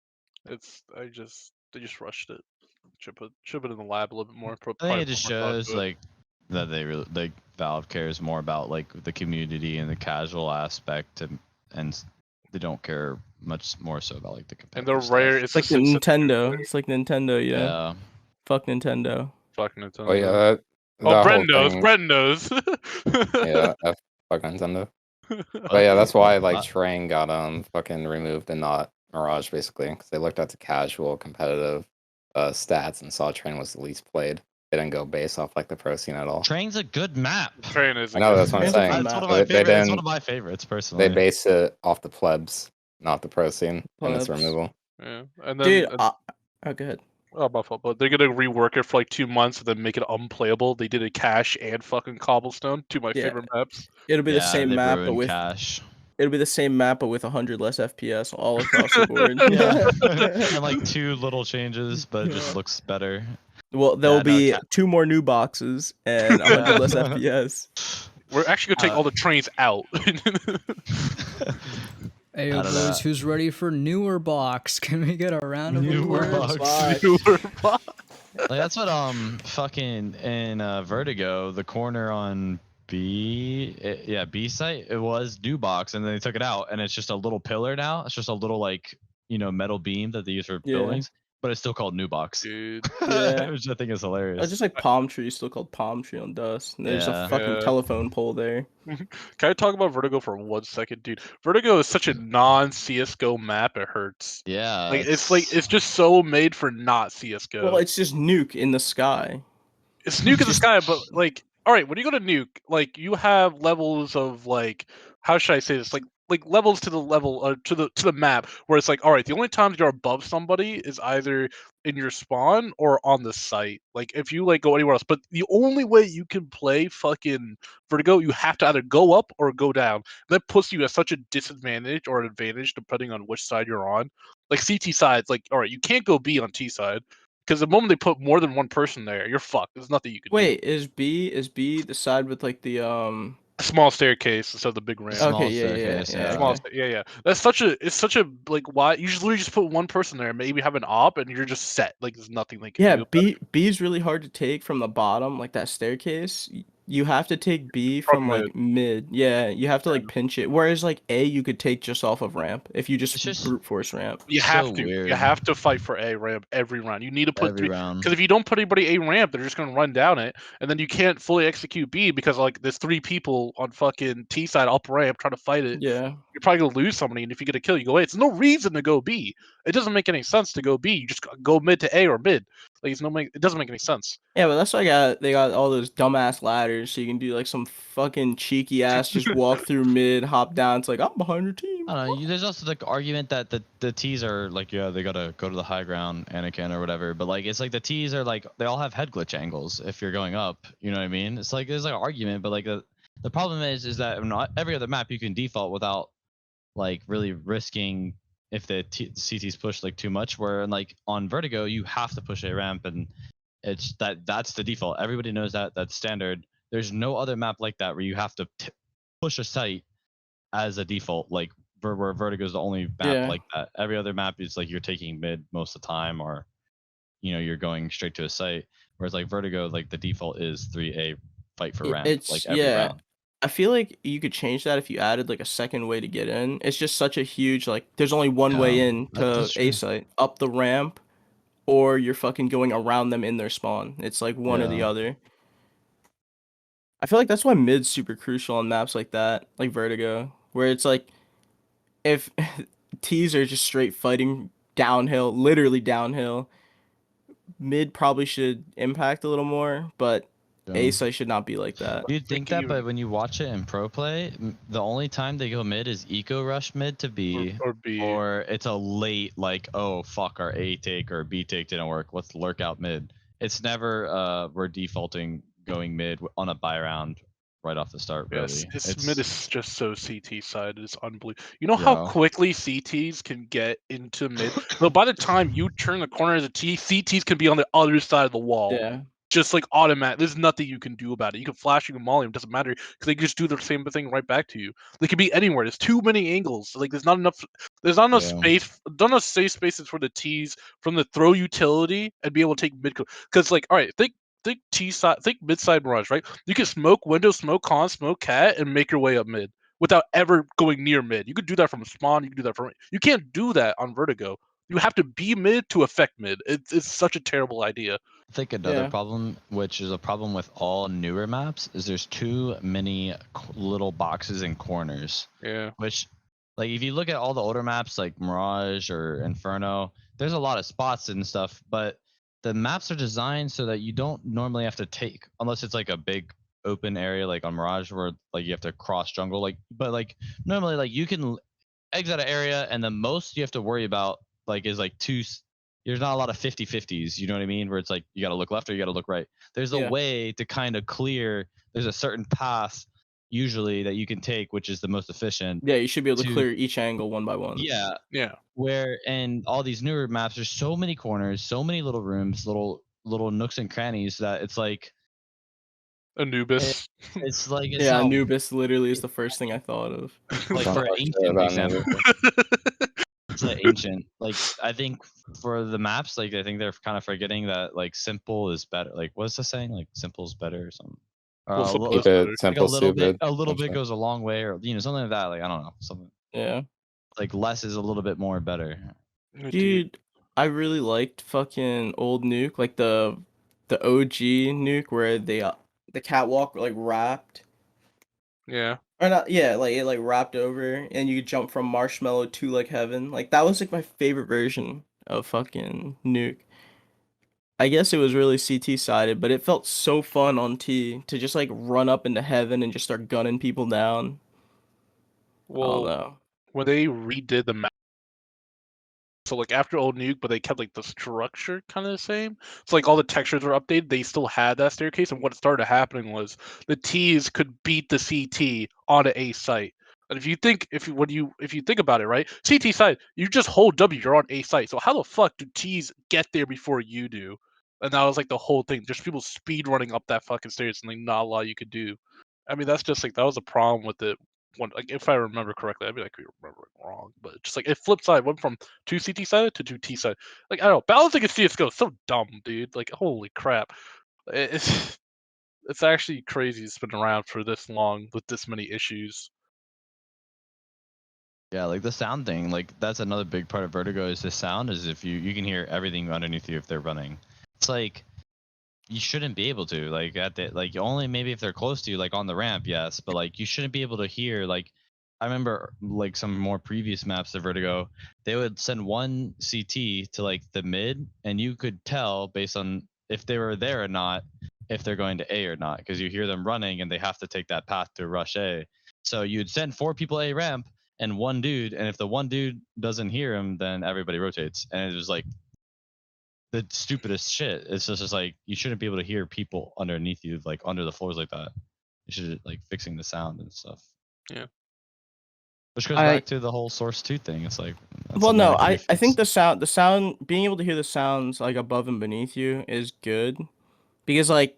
[SPEAKER 5] They just rushed it. Should put it in the lab a little bit more.
[SPEAKER 3] I
[SPEAKER 5] Probably
[SPEAKER 3] think it just
[SPEAKER 5] put more thought
[SPEAKER 3] shows
[SPEAKER 5] into it.
[SPEAKER 3] like that they really like Valve cares more about like the community and the casual aspect, and they don't care much more so about like the
[SPEAKER 5] And they're
[SPEAKER 3] competitive
[SPEAKER 5] rare.
[SPEAKER 3] stuff.
[SPEAKER 5] It's
[SPEAKER 2] Like
[SPEAKER 5] just
[SPEAKER 2] the
[SPEAKER 5] such a good
[SPEAKER 2] Nintendo.
[SPEAKER 5] thing.
[SPEAKER 2] It's like Nintendo, yeah.
[SPEAKER 3] Yeah.
[SPEAKER 2] Fuck Nintendo.
[SPEAKER 5] Fuck
[SPEAKER 4] Oh
[SPEAKER 5] Nintendo.
[SPEAKER 4] yeah, that
[SPEAKER 5] Oh,
[SPEAKER 4] whole
[SPEAKER 5] Brent knows.
[SPEAKER 4] thing.
[SPEAKER 5] Brent knows.
[SPEAKER 4] Yeah, fuck Nintendo. But
[SPEAKER 3] But
[SPEAKER 4] yeah, that's why like
[SPEAKER 3] uh,
[SPEAKER 4] Train got fucking removed and not Mirage basically, because they looked at the casual competitive stats and saw Train was the least played. They didn't go based off like the pro scene at all.
[SPEAKER 3] Train's a good map.
[SPEAKER 5] Train is.
[SPEAKER 4] I know, that's what I'm
[SPEAKER 2] Train's a fun
[SPEAKER 4] saying.
[SPEAKER 3] It's one
[SPEAKER 2] map.
[SPEAKER 3] of my
[SPEAKER 4] They
[SPEAKER 3] favorite. It's one
[SPEAKER 4] didn't.
[SPEAKER 3] of my favorites
[SPEAKER 4] They
[SPEAKER 3] personally.
[SPEAKER 4] base it off the plebs, not the pro scene, and its
[SPEAKER 2] Plebs.
[SPEAKER 4] removal.
[SPEAKER 5] Yeah, and then
[SPEAKER 2] Dude, oh, go ahead.
[SPEAKER 5] my fault. But they're gonna rework it for like 2 months and then make it unplayable. They did a cache and fucking cobblestone, two of my
[SPEAKER 2] Yeah.
[SPEAKER 5] favorite maps.
[SPEAKER 2] It'll be the
[SPEAKER 3] Yeah,
[SPEAKER 2] same
[SPEAKER 3] they
[SPEAKER 2] map, but
[SPEAKER 3] ruined
[SPEAKER 2] with
[SPEAKER 3] Cash.
[SPEAKER 2] it'll be the same map, but with 100 less FPS all across the board.
[SPEAKER 3] Yeah, and like 2 little changes, but it just
[SPEAKER 2] Yeah.
[SPEAKER 3] looks better.
[SPEAKER 2] Well, there'll
[SPEAKER 3] no,
[SPEAKER 2] be 2 more new boxes and 100 less
[SPEAKER 3] Yeah.
[SPEAKER 2] FPS.
[SPEAKER 5] We're actually gonna take all the trains out.
[SPEAKER 1] Hey,
[SPEAKER 3] I
[SPEAKER 1] yo,
[SPEAKER 3] don't know.
[SPEAKER 1] boys, who's ready for newer box? Can we get a round of
[SPEAKER 3] Newer
[SPEAKER 1] applause?
[SPEAKER 3] box. Like that's what fucking in Vertigo, the corner on B site, it was new box, and then they took it out, and it's just a little pillar now. It's just a little like metal beam that they use for
[SPEAKER 2] Yeah.
[SPEAKER 3] buildings, but it's still called new box.
[SPEAKER 5] Dude.
[SPEAKER 2] Yeah.
[SPEAKER 3] Which I think is hilarious.
[SPEAKER 2] It's just like Palm Tree, still called Palm Tree on Dust. And there's
[SPEAKER 3] Yeah.
[SPEAKER 2] a fucking
[SPEAKER 5] Yeah.
[SPEAKER 2] telephone pole there.
[SPEAKER 5] Can I talk about Vertigo for 1 second, dude? Vertigo is such a non-CS:GO map. It hurts.
[SPEAKER 3] Yeah,
[SPEAKER 5] Like it's just so made for not CS:GO.
[SPEAKER 2] Well, it's just nuke in the sky.
[SPEAKER 5] It's nuke in the
[SPEAKER 2] just-
[SPEAKER 5] sky, but like, all right, when you go to nuke, like you have levels of like, how should I say this? Like levels to the level to the map where it's like, all right, the only times you're above somebody is either in your spawn or on the site. Like if you like go anywhere else, but the only way you can play fucking Vertigo, you have to either go up or go down. That puts you at such a disadvantage or an advantage depending on which side you're on. Like CT sides, like all right, you can't go B on T side. Because the moment they put more than one person there, you're fucked. There's nothing you can
[SPEAKER 2] Wait, is B the side with like the
[SPEAKER 5] do. Small staircase instead of the big ramp.
[SPEAKER 3] Small
[SPEAKER 2] Okay, yeah,
[SPEAKER 3] staircase,
[SPEAKER 2] yeah.
[SPEAKER 5] Small
[SPEAKER 2] Okay.
[SPEAKER 5] yeah. It's such a like why you just literally just put one person there, maybe have an op, and you're just set. Like there's nothing they can
[SPEAKER 2] Yeah,
[SPEAKER 5] do. about it.
[SPEAKER 2] B is really hard to take from the bottom, like that staircase. You have to take B
[SPEAKER 5] From
[SPEAKER 2] from like mid. Yeah, you have to like pinch it. Whereas like A, you could take just off of ramp if you
[SPEAKER 3] It's
[SPEAKER 2] just
[SPEAKER 3] just
[SPEAKER 2] brute force ramp.
[SPEAKER 5] You
[SPEAKER 3] so
[SPEAKER 5] have to.
[SPEAKER 3] weird.
[SPEAKER 5] You have to fight for A ramp every round. You need to put
[SPEAKER 3] every
[SPEAKER 5] 3
[SPEAKER 3] round.
[SPEAKER 5] because if you don't put anybody A ramp, they're just gonna run down it, and then you can't fully execute B because like there's 3 people on fucking T side up ramp trying to fight it.
[SPEAKER 2] Yeah.
[SPEAKER 5] You're probably gonna lose somebody, and if you get a kill, you go A. It's no reason to go B. It doesn't make any sense to go B. You just go mid to A or mid. Like it doesn't make any sense.
[SPEAKER 2] Yeah, but that's why they got all those dumbass ladders, so you can do like some fucking cheeky ass just walk through mid, hop down. It's like I'm behind your team.
[SPEAKER 3] I don't know. There's also the argument that the T's are like, yeah, they gotta go to the high ground, Anakin or whatever. But like, it's like the T's are like they all have head glitch angles if you're going up. You know what I mean? It's like there's like an argument, but like the problem is that not every other map you can default without like really risking if the CT's push like too much. Where like on Vertigo you have to push a ramp, and it's that's the default. Everybody knows that that's standard. There's no other map like that where you have to push a site as a default, like where Vertigo is the only map
[SPEAKER 2] Yeah.
[SPEAKER 3] like that. Every other map is like you're taking mid most of the time, or you're going straight to a site. Whereas like Vertigo, like the default is 3A fight for ramp, like every round.
[SPEAKER 2] I feel like you could change that if you added like a second way to get in. It's just such a huge like there's only one way
[SPEAKER 3] Yeah,
[SPEAKER 2] in to
[SPEAKER 3] that's
[SPEAKER 2] A
[SPEAKER 3] true.
[SPEAKER 2] site, up the ramp or you're fucking going around them in their spawn. It's like one or the
[SPEAKER 3] Yeah.
[SPEAKER 2] other. I feel like that's why mid's super crucial on maps like that, like Vertigo, where it's like if T's are just straight fighting downhill, literally downhill, mid probably should impact a little more, but A
[SPEAKER 3] Yeah.
[SPEAKER 2] site should not be like that.
[SPEAKER 3] You'd think that, but when you watch it in pro play, the only time they go mid is eco rush mid to B,
[SPEAKER 5] or B.
[SPEAKER 3] or it's a late like, oh fuck, our A take or B take didn't work. Let's lurk out mid. It's never we're defaulting going mid on a buy round right off the start.
[SPEAKER 5] Yes,
[SPEAKER 3] Really,
[SPEAKER 5] his
[SPEAKER 3] it's
[SPEAKER 5] mid is just so CT side. It's unbelievable. You know how
[SPEAKER 3] Yeah.
[SPEAKER 5] quickly CTs can get into mid? But by the time you turn the corner as a T, CTs can be on the other side of the wall.
[SPEAKER 2] Yeah.
[SPEAKER 5] Just like automatic. There's nothing you can do about it. You can flash, you can molly them, doesn't matter because they can just do the same thing right back to you. They can be anywhere. There's too many angles. Like there's not enough. There's not enough
[SPEAKER 3] Yeah.
[SPEAKER 5] space. Not enough safe spaces for the T's from the throw utility and be able to take mid. Because like, all right, think T side, think mid side mirage, right? You can smoke window, smoke con, smoke cat, and make your way up mid without ever going near mid. You could do that from spawn. You can do that from. You can't do that on Vertigo. You have to be mid to affect mid. It's such a terrible idea.
[SPEAKER 3] I think another
[SPEAKER 2] Yeah.
[SPEAKER 3] problem, which is a problem with all newer maps, is there's too many little boxes and corners.
[SPEAKER 5] Yeah.
[SPEAKER 3] Which, like, if you look at all the older maps like Mirage or Inferno, there's a lot of spots and stuff, but the maps are designed so that you don't normally have to take, unless it's like a big open area like on Mirage where like you have to cross jungle, like, but like normally like you can exit an area and the most you have to worry about like is like there's not a lot of 50-50s, you know what I mean, where it's like you got to look left or you got to look right. There's a
[SPEAKER 2] Yeah.
[SPEAKER 3] way to kind of clear, there's a certain path usually that you can take which is the most efficient.
[SPEAKER 2] Yeah, you should be able to
[SPEAKER 3] To-
[SPEAKER 2] clear each angle one by one.
[SPEAKER 3] Yeah,
[SPEAKER 5] Yeah.
[SPEAKER 3] where in all these newer maps there's so many corners, so many little rooms, little nooks and crannies that it's like
[SPEAKER 5] Anubis.
[SPEAKER 3] it's like it's
[SPEAKER 2] Yeah,
[SPEAKER 3] not
[SPEAKER 2] Anubis literally is the first thing I thought of.
[SPEAKER 3] like
[SPEAKER 4] Don't
[SPEAKER 3] for
[SPEAKER 4] talk shit
[SPEAKER 3] ancient
[SPEAKER 4] about
[SPEAKER 3] example.
[SPEAKER 4] Anubis.
[SPEAKER 3] It's like ancient. Like I think for the maps, like I think they're kind of forgetting that like simple is better. Like what's the saying? Like simple is better or something. Or
[SPEAKER 5] Well,
[SPEAKER 3] a
[SPEAKER 5] simple
[SPEAKER 3] li-
[SPEAKER 5] is
[SPEAKER 4] Keep
[SPEAKER 5] better.
[SPEAKER 4] it simple, stupid.
[SPEAKER 3] a little
[SPEAKER 4] some
[SPEAKER 3] bit
[SPEAKER 4] shit.
[SPEAKER 3] goes a long way, or something like that. Like I don't know, something
[SPEAKER 2] Yeah.
[SPEAKER 3] like less is a little bit more better.
[SPEAKER 2] Dude, I really liked fucking old Nuke, like the OG Nuke where the catwalk like wrapped.
[SPEAKER 5] Yeah.
[SPEAKER 2] Or not, yeah, like it like wrapped over and you could jump from Marshmallow to like heaven. Like that was like my favorite version of fucking Nuke. I guess it was really CT sided, but it felt so fun on T to just like run up into heaven and just start gunning people down. I don't
[SPEAKER 5] Well,
[SPEAKER 2] know.
[SPEAKER 5] when they redid the map, so like after Old Nuke, but they kept like the structure kind of the same. So like all the textures were updated, they still had that staircase, and what started happening was the T's could beat the CT on an A site. And if you think about it, right, CT site, you just hold W, you're on A site. So how the fuck do T's get there before you do? And that was like the whole thing. Just people speed running up that fucking stairs, and like not a lot you could do. I mean, that's just like that was a problem with it. One, like if I remember correctly, I mean I could be remembering wrong, but just like it flipped side, went from 2 CT sided to 2 T side. Like I don't know, balancing a CS:GO is so dumb, dude. Like holy crap, it's it's actually crazy. It's been around for this long with this many issues.
[SPEAKER 3] Yeah, like the sound thing, like that's another big part of Vertigo is the sound. Is if you can hear everything underneath you if they're running. It's like you shouldn't be able to like at the like only maybe if they're close to you like on the ramp, yes, but like you shouldn't be able to hear like I remember like some more previous maps of Vertigo, they would send one CT to like the mid and you could tell based on if they were there or not if they're going to A or not because you hear them running and they have to take that path to rush A. So you'd send 4 people A ramp and one dude, and if the one dude doesn't hear him then everybody rotates, and it was like the stupidest shit. It's just like you shouldn't be able to hear people underneath you, like under the floors like that. You should like fixing the sound and stuff.
[SPEAKER 5] Yeah.
[SPEAKER 3] Which goes back to the whole Source 2 thing. It's like that's
[SPEAKER 2] Well,
[SPEAKER 3] something
[SPEAKER 2] no,
[SPEAKER 3] that can be
[SPEAKER 2] I think
[SPEAKER 3] fixed.
[SPEAKER 2] the sound, being able to hear the sounds like above and beneath you is good, because like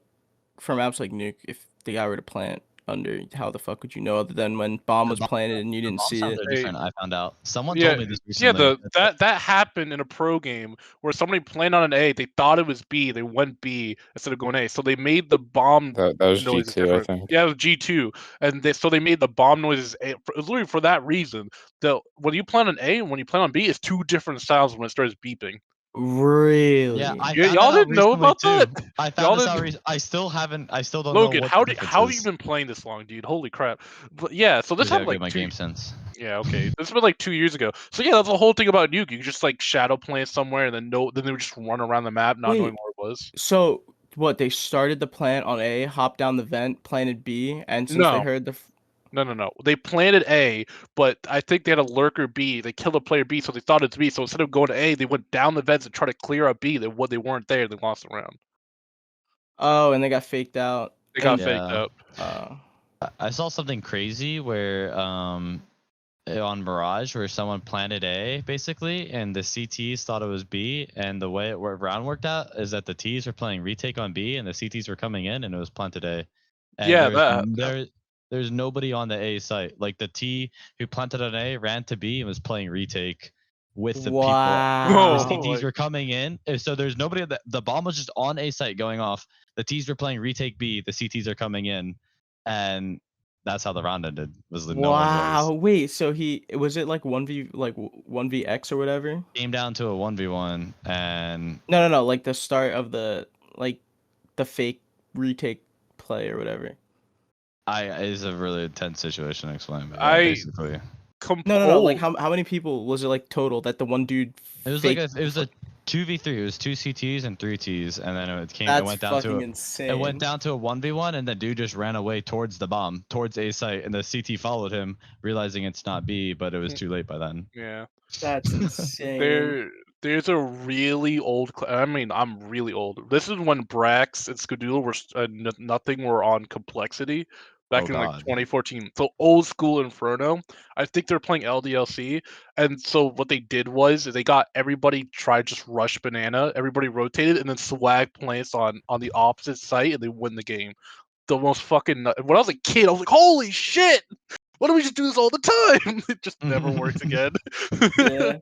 [SPEAKER 2] for maps like Nuke, if the guy were to plant under, how the fuck would you know other than when bomb was planted and you
[SPEAKER 3] The
[SPEAKER 2] didn't
[SPEAKER 3] bomb
[SPEAKER 2] see
[SPEAKER 3] sounds
[SPEAKER 2] it?
[SPEAKER 3] are different. I found out. Someone
[SPEAKER 5] Yeah,
[SPEAKER 3] told me this
[SPEAKER 5] yeah.
[SPEAKER 3] recently.
[SPEAKER 5] That happened in a pro game where somebody planned on an A. They thought it was B. They went B instead of going A. So they made the bomb
[SPEAKER 4] That was
[SPEAKER 5] noises
[SPEAKER 4] G2, I
[SPEAKER 5] different.
[SPEAKER 4] think.
[SPEAKER 5] Yeah, it was G2, and they made the bomb noises A. It was literally for that reason. When you plan on A and when you plan on B, it's 2 different sounds when it starts beeping.
[SPEAKER 2] Really?
[SPEAKER 3] Yeah, I
[SPEAKER 5] Yeah,
[SPEAKER 3] found
[SPEAKER 5] y'all
[SPEAKER 3] that out
[SPEAKER 5] didn't know
[SPEAKER 3] recently
[SPEAKER 5] about
[SPEAKER 3] too.
[SPEAKER 5] that?
[SPEAKER 3] I
[SPEAKER 5] Y'all
[SPEAKER 3] found this out.
[SPEAKER 5] didn't-
[SPEAKER 3] I still haven't. I still don't know
[SPEAKER 5] Logan,
[SPEAKER 3] what
[SPEAKER 5] how
[SPEAKER 3] the difference
[SPEAKER 5] have you
[SPEAKER 3] is.
[SPEAKER 5] been playing this long, dude? Holy crap! But yeah, so this
[SPEAKER 3] Maybe I'll
[SPEAKER 5] happened
[SPEAKER 3] get
[SPEAKER 5] like
[SPEAKER 3] my
[SPEAKER 5] 2
[SPEAKER 3] game sense.
[SPEAKER 5] Yeah, okay. This has been like 2 years ago. So yeah, that's the whole thing about Nuke. You could just like shadow plant somewhere and then then they would just run around the map not knowing
[SPEAKER 2] Wait,
[SPEAKER 5] where it was.
[SPEAKER 2] so what? They started the plant on A, hopped down the vent, planted B, and since they
[SPEAKER 5] No.
[SPEAKER 2] heard the
[SPEAKER 5] No. They planted A, but I think they had a lurker B. They killed a player B, so they thought it's B. So instead of going to A, they went down the vents and tried to clear up B. They weren't there. They lost the round.
[SPEAKER 2] oh, and they got faked out.
[SPEAKER 5] They got
[SPEAKER 2] And
[SPEAKER 5] faked
[SPEAKER 3] Yeah.
[SPEAKER 5] up.
[SPEAKER 3] I saw something crazy where on Mirage where someone planted A basically, and the CTs thought it was B, and the way round worked out is that the Ts were playing retake on B, and the CTs were coming in, and it was planted A. And
[SPEAKER 5] Yeah,
[SPEAKER 3] there's nobody on the A site. Like the T who planted on A ran to B and was playing retake with the people.
[SPEAKER 2] wow.
[SPEAKER 3] The
[SPEAKER 5] Oh,
[SPEAKER 3] CTs were coming in, so there's nobody. The bomb was just on A site going off. The Ts were playing retake B. The CTs are coming in, and that's how the round ended. Was that no one
[SPEAKER 2] Wow.
[SPEAKER 3] was.
[SPEAKER 2] Wait, so was it like 1v X or whatever?
[SPEAKER 3] Came down to a 1v1, and
[SPEAKER 2] No, like the start of the fake retake play or whatever.
[SPEAKER 3] it's a really intense situation to explain, but yeah,
[SPEAKER 5] I
[SPEAKER 3] basically
[SPEAKER 2] No, like how many people was it like total that the one dude
[SPEAKER 3] it was
[SPEAKER 2] faked
[SPEAKER 3] like it was a 2v3. It was 2 CTs and 3 Ts, and then it
[SPEAKER 2] That's
[SPEAKER 3] went down to
[SPEAKER 2] fucking
[SPEAKER 3] it
[SPEAKER 2] insane.
[SPEAKER 3] went down to a 1v1, and the dude just ran away towards the bomb, towards A site, and the CT followed him, realizing it's not B, but it was too late by then.
[SPEAKER 5] Yeah.
[SPEAKER 2] That's insane.
[SPEAKER 5] There's a really old. I mean, I'm really old. This is when Brax and Skadoodle were nothing were on complexity back
[SPEAKER 3] Oh
[SPEAKER 5] in like
[SPEAKER 3] god.
[SPEAKER 5] 2014. So old school Inferno. I think they're playing LDLC, and so what they did was they got everybody tried just rush banana. Everybody rotated, and then swag plants on the opposite site, and they win the game. The most fucking. When I was a kid, I was like, "Holy shit! Why don't we just do this all the time?" It just never works again.
[SPEAKER 2] Yeah.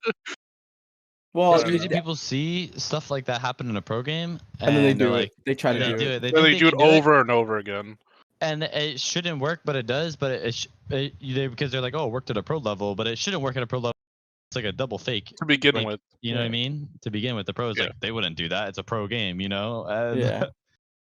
[SPEAKER 2] Well,
[SPEAKER 3] It's
[SPEAKER 5] I don't
[SPEAKER 3] crazy
[SPEAKER 5] know.
[SPEAKER 3] people see stuff like that happen in a pro game,
[SPEAKER 2] and then they
[SPEAKER 3] they're
[SPEAKER 2] do
[SPEAKER 3] like,
[SPEAKER 2] it. They try to
[SPEAKER 3] they
[SPEAKER 2] do
[SPEAKER 3] do
[SPEAKER 2] it.
[SPEAKER 3] it. They
[SPEAKER 5] And
[SPEAKER 3] think
[SPEAKER 5] they
[SPEAKER 3] they
[SPEAKER 5] do it
[SPEAKER 3] can do it,
[SPEAKER 5] over and over again.
[SPEAKER 3] and it shouldn't work, but it does. But because they're like, oh, it worked at a pro level, but it shouldn't work at a pro level. It's like a double fake.
[SPEAKER 5] To begin
[SPEAKER 3] Like,
[SPEAKER 5] with.
[SPEAKER 3] you know what I
[SPEAKER 2] Yeah.
[SPEAKER 3] mean? To begin with, the pros
[SPEAKER 5] Yeah.
[SPEAKER 3] like they wouldn't do that. It's a pro game, you know. And
[SPEAKER 2] Yeah.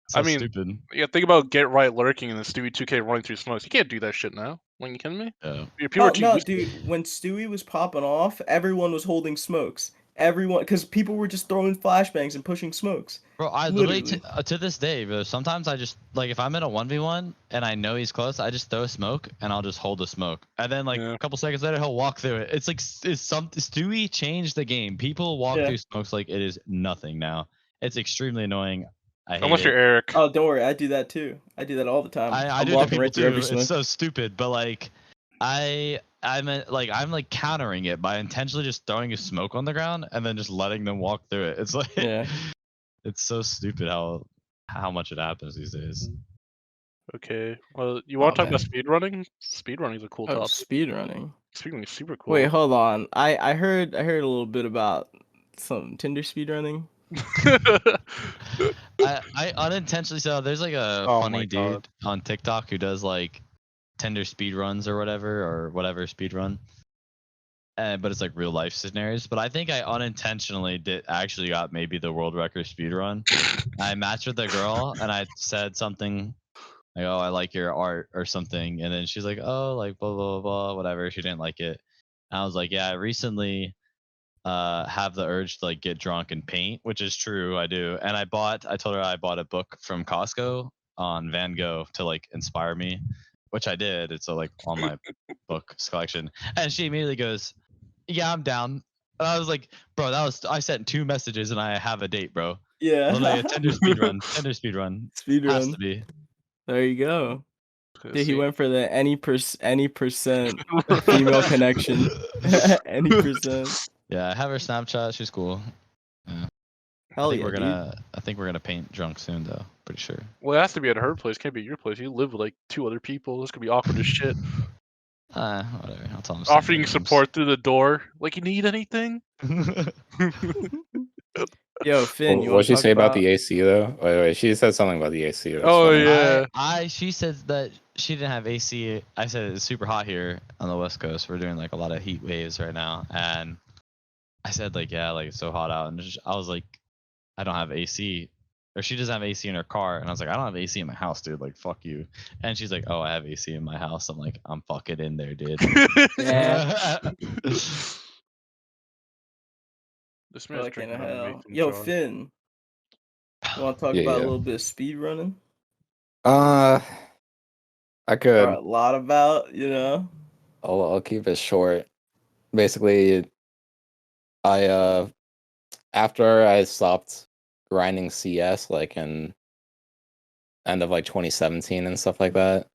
[SPEAKER 3] so
[SPEAKER 5] I mean,
[SPEAKER 3] stupid.
[SPEAKER 5] Yeah, think about Get Right lurking and then Stewie 2K running through smokes. You can't do that shit now. Like, you kidding me?
[SPEAKER 3] Yeah.
[SPEAKER 5] People
[SPEAKER 2] Oh
[SPEAKER 5] are too
[SPEAKER 2] no,
[SPEAKER 5] used to
[SPEAKER 2] dude! When Stewie was popping off, everyone was holding smokes. Everyone, because people were just throwing flashbangs and pushing smokes.
[SPEAKER 3] Bro, I literally
[SPEAKER 2] Literally.
[SPEAKER 3] to this day, bro. Sometimes I just like if I'm in a 1v1 and I know he's close, I just throw a smoke and I'll just hold the smoke, and then like
[SPEAKER 5] Yeah.
[SPEAKER 3] a couple seconds later he'll walk through it. It's like Stewie changed the game. People walk
[SPEAKER 2] Yeah.
[SPEAKER 3] through smokes like it is nothing now. It's extremely annoying. I hate
[SPEAKER 5] Unless
[SPEAKER 3] it.
[SPEAKER 5] you're Eric.
[SPEAKER 2] Oh, don't worry, I do that too. I do that all the time.
[SPEAKER 3] I
[SPEAKER 2] I'm
[SPEAKER 3] do it to
[SPEAKER 2] walking
[SPEAKER 3] people
[SPEAKER 2] right through
[SPEAKER 3] too.
[SPEAKER 2] every
[SPEAKER 3] It's
[SPEAKER 2] smoke.
[SPEAKER 3] so stupid, but like I'm like countering it by intentionally just throwing a smoke on the ground and then just letting them walk through it. It's like
[SPEAKER 2] Yeah.
[SPEAKER 3] it's so stupid how much it happens these days.
[SPEAKER 5] Okay. Well, you want
[SPEAKER 3] Oh,
[SPEAKER 5] to talk about
[SPEAKER 3] man.
[SPEAKER 5] speedrunning? Speedrunning is a cool
[SPEAKER 2] Oh,
[SPEAKER 5] topic.
[SPEAKER 2] speed running.
[SPEAKER 5] Speedrunning is super cool.
[SPEAKER 2] Wait, hold on. I heard a little bit about some Tinder speed running.
[SPEAKER 3] I unintentionally saw there's like a
[SPEAKER 5] Oh
[SPEAKER 3] funny
[SPEAKER 5] my God.
[SPEAKER 3] dude on TikTok who does like Tinder speed runs or whatever speed run. But it's like real life scenarios. But I think I unintentionally actually got maybe the world record speed run. I matched with a girl and I said something like, "Oh, I like your art" or something, and then she's like, "Oh, like blah blah blah, whatever." She didn't like it. And I was like, "Yeah, I recently have the urge to like get drunk and paint," which is true, I do. And I told her I bought a book from Costco on Van Gogh to like inspire me, which I did. It's like on my book collection. And she immediately goes, "Yeah, I'm down." And I was like, "Bro, I sent 2 messages and I have a date, bro."
[SPEAKER 2] Yeah.
[SPEAKER 3] Literally a Tinder speed run. Tinder speed run.
[SPEAKER 2] Speed
[SPEAKER 3] Has
[SPEAKER 2] run.
[SPEAKER 3] to be.
[SPEAKER 2] There you go. Dude, he
[SPEAKER 5] See?
[SPEAKER 2] went for the any percent female connection. Any percent.
[SPEAKER 3] Yeah, I have her Snapchat. She's cool.
[SPEAKER 2] Hell
[SPEAKER 3] I
[SPEAKER 2] yeah,
[SPEAKER 3] think we're gonna paint drunk soon though. Pretty sure.
[SPEAKER 5] Well, it has to be at her place. Can't be at your place. You live with like 2 other people. This could be awkward as shit.
[SPEAKER 3] Whatever. I'll tell him.
[SPEAKER 5] Offering support through the door. Like, you need anything?
[SPEAKER 2] Yo, Finn, you want
[SPEAKER 4] What'd
[SPEAKER 2] to
[SPEAKER 4] she
[SPEAKER 2] talk
[SPEAKER 4] say about
[SPEAKER 2] about?
[SPEAKER 4] the AC though? Wait, she said something about the AC. That's
[SPEAKER 5] Oh,
[SPEAKER 4] funny.
[SPEAKER 5] yeah.
[SPEAKER 3] She said that she didn't have AC. I said it's super hot here on the West Coast. We're doing like a lot of heat waves right now, and I said like, yeah, like it's so hot out, and I was like, I don't have AC, or she doesn't have AC in her car, and I was like, I don't have AC in my house, dude. Like, fuck you. And she's like, oh, I have AC in my house. I'm like, I'm fucking in there, dude.
[SPEAKER 2] Yeah.
[SPEAKER 5] This man's
[SPEAKER 2] Fucking
[SPEAKER 5] drinking
[SPEAKER 2] hell.
[SPEAKER 5] amazing
[SPEAKER 2] Yo,
[SPEAKER 5] jar.
[SPEAKER 2] Finn, you want to talk
[SPEAKER 4] Yeah,
[SPEAKER 2] about a
[SPEAKER 4] yeah.
[SPEAKER 2] little bit of speed running?
[SPEAKER 4] I
[SPEAKER 2] Or
[SPEAKER 4] could.
[SPEAKER 2] a lot about, you know?
[SPEAKER 4] I'll keep it short. Basically, I after I stopped grinding CS like in end of like 2017 and stuff like that,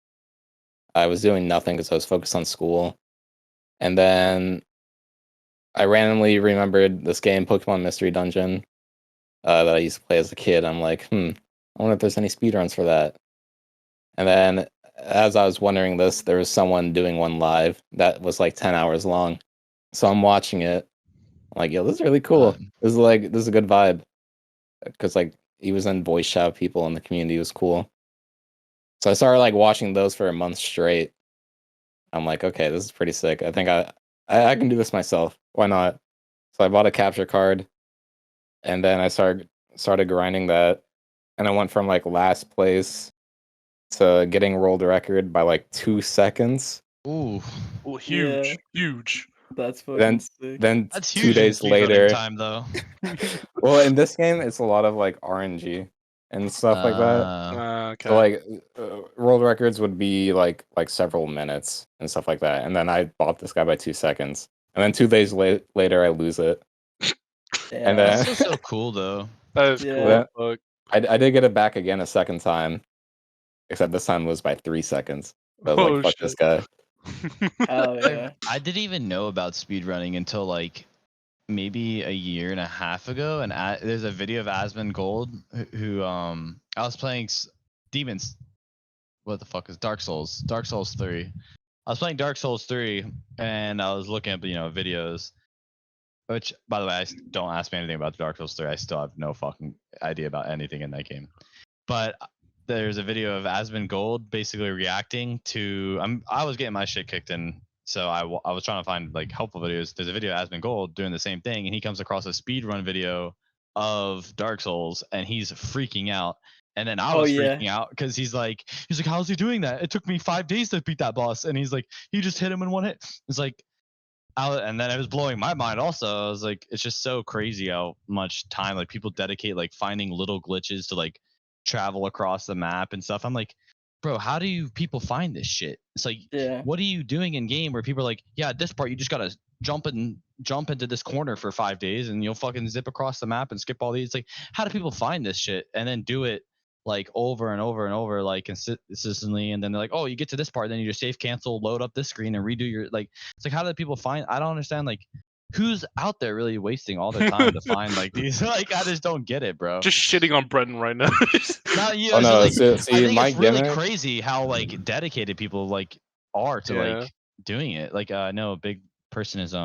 [SPEAKER 4] I was doing nothing because I was focused on school. And then I randomly remembered this game, Pokemon Mystery Dungeon, that I used to play as a kid. I'm like, I wonder if there's any speedruns for that. And then as I was wondering this, there was someone doing one live that was like 10 hours long. So I'm watching it. I'm like, yo, this is really cool. This is a good vibe. Because like he was in voice chat, people in the community was cool. So I started like watching those for a month straight. I'm like, okay, this is pretty sick. I think I can do this myself. Why not? So I bought a capture card, and then I started grinding that, and I went from like last place to getting world record by like 2 seconds.
[SPEAKER 3] Ooh,
[SPEAKER 5] Oh, huge,
[SPEAKER 2] Yeah.
[SPEAKER 5] huge.
[SPEAKER 2] That's fucking
[SPEAKER 4] Then
[SPEAKER 2] sick.
[SPEAKER 4] then
[SPEAKER 3] that's
[SPEAKER 4] 2
[SPEAKER 3] huge in
[SPEAKER 4] days
[SPEAKER 3] speedrunning
[SPEAKER 4] later.
[SPEAKER 3] time, though.
[SPEAKER 4] Well, in this game, it's a lot of like RNG and stuff like that.
[SPEAKER 5] Okay.
[SPEAKER 4] So like world records would be like several minutes and stuff like that. And then I bought this guy by 2 seconds. And then 2 days later I lose it.
[SPEAKER 2] Yeah.
[SPEAKER 4] And
[SPEAKER 3] That's
[SPEAKER 4] then
[SPEAKER 3] still so cool, though.
[SPEAKER 5] That is
[SPEAKER 2] Yeah.
[SPEAKER 5] cool.
[SPEAKER 4] Then-
[SPEAKER 5] Look.
[SPEAKER 4] I did get it back again a second time. Except this time was by 3 seconds. I was
[SPEAKER 5] Oh,
[SPEAKER 4] like, fuck this guy.
[SPEAKER 2] Hell yeah.
[SPEAKER 3] I didn't even know about speedrunning until like maybe a year and a half ago, and there's a video of Asmongold who I was playing Demons. What the fuck is Dark Souls? Dark Souls 3. I was playing Dark Souls 3, and I was looking up, videos. Which, by the way, don't ask me anything about Dark Souls 3. I still have no fucking idea about anything in that game. But there's a video of Asmongold basically reacting to. I was getting my shit kicked in, so I was trying to find like helpful videos. There's a video of Asmongold doing the same thing, and he comes across a speedrun video of Dark Souls, and he's freaking out. And then I was freaking out because he's like, how's he doing that? It took me 5 days to beat that boss, and he's like, he just hit him in one hit. It's like, and then it was blowing my mind. Also, I was like, it's just so crazy how much time like people dedicate like finding little glitches to like travel across the map and stuff. I'm like, bro, how do you people find this shit? It's like, what are you doing in game where people are like, yeah, at this part you just gotta jump into this corner for 5 days and you'll fucking zip across the map and skip all these. It's like, how do people find this shit and then do it like over and over and over, like consistently? And then they're like, oh, you get to this part, then you just save, cancel, load up this screen and redo your like. It's like, how do people find? I don't understand like who's out there really wasting all their time to find like these. Like, I just don't get it, bro.
[SPEAKER 5] Just shitting on Brenton right now.
[SPEAKER 3] Not you.
[SPEAKER 4] Oh no,
[SPEAKER 3] Like,
[SPEAKER 4] see,
[SPEAKER 3] I think
[SPEAKER 4] my
[SPEAKER 3] it's really
[SPEAKER 4] gimmick.
[SPEAKER 3] crazy how like dedicated people like are to like doing it. Like, I know a big person is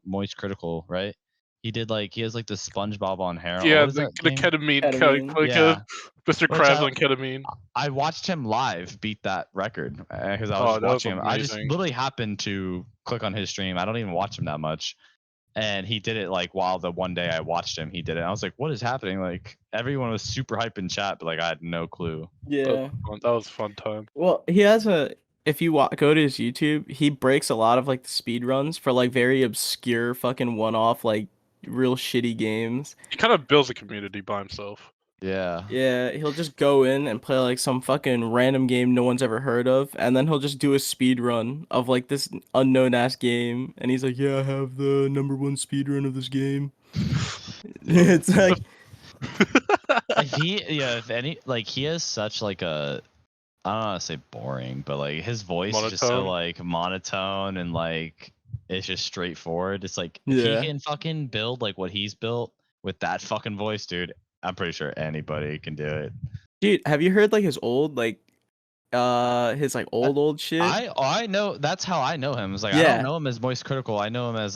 [SPEAKER 3] Moist Critical, right? He has like the SpongeBob on hair.
[SPEAKER 5] Yeah,
[SPEAKER 3] What is
[SPEAKER 5] the
[SPEAKER 3] that game?
[SPEAKER 2] Ketamine.
[SPEAKER 5] like
[SPEAKER 3] Yeah.
[SPEAKER 5] Mr.
[SPEAKER 3] Which
[SPEAKER 5] Krabs on ketamine.
[SPEAKER 3] I watched him live beat that record because I was
[SPEAKER 5] Oh, that was
[SPEAKER 3] watching him. I just
[SPEAKER 5] amazing.
[SPEAKER 3] literally happened to click on his stream. I don't even watch him that much. And he did it like while the one day I watched him, he did it. I was like, what is happening? Like, everyone was super hype in chat, but like I had no clue.
[SPEAKER 2] Yeah.
[SPEAKER 5] That was a fun time.
[SPEAKER 2] Well, he has if you go to his YouTube, he breaks a lot of like the speed runs for like very obscure fucking one-off like real shitty games.
[SPEAKER 5] He kind of builds a community by himself.
[SPEAKER 3] Yeah.
[SPEAKER 2] Yeah, he'll just go in and play like some fucking random game no one's ever heard of, and then he'll just do a speed run of like this unknown ass game, and he's like, "Yeah, I have the #1 speed run of this game." It's like
[SPEAKER 3] He has such like a, I don't want to say boring, but like his voice is just so
[SPEAKER 5] Monotone.
[SPEAKER 3] like monotone and like it's just straightforward. It's like if
[SPEAKER 2] Yeah.
[SPEAKER 3] he can fucking build like what he's built with that fucking voice, dude, I'm pretty sure anybody can do it.
[SPEAKER 2] dude, have you heard like his old like his like old shit?
[SPEAKER 3] I know, that's how I know him. It's like I
[SPEAKER 2] Yeah.
[SPEAKER 3] don't know him as Moist Critical. I know him as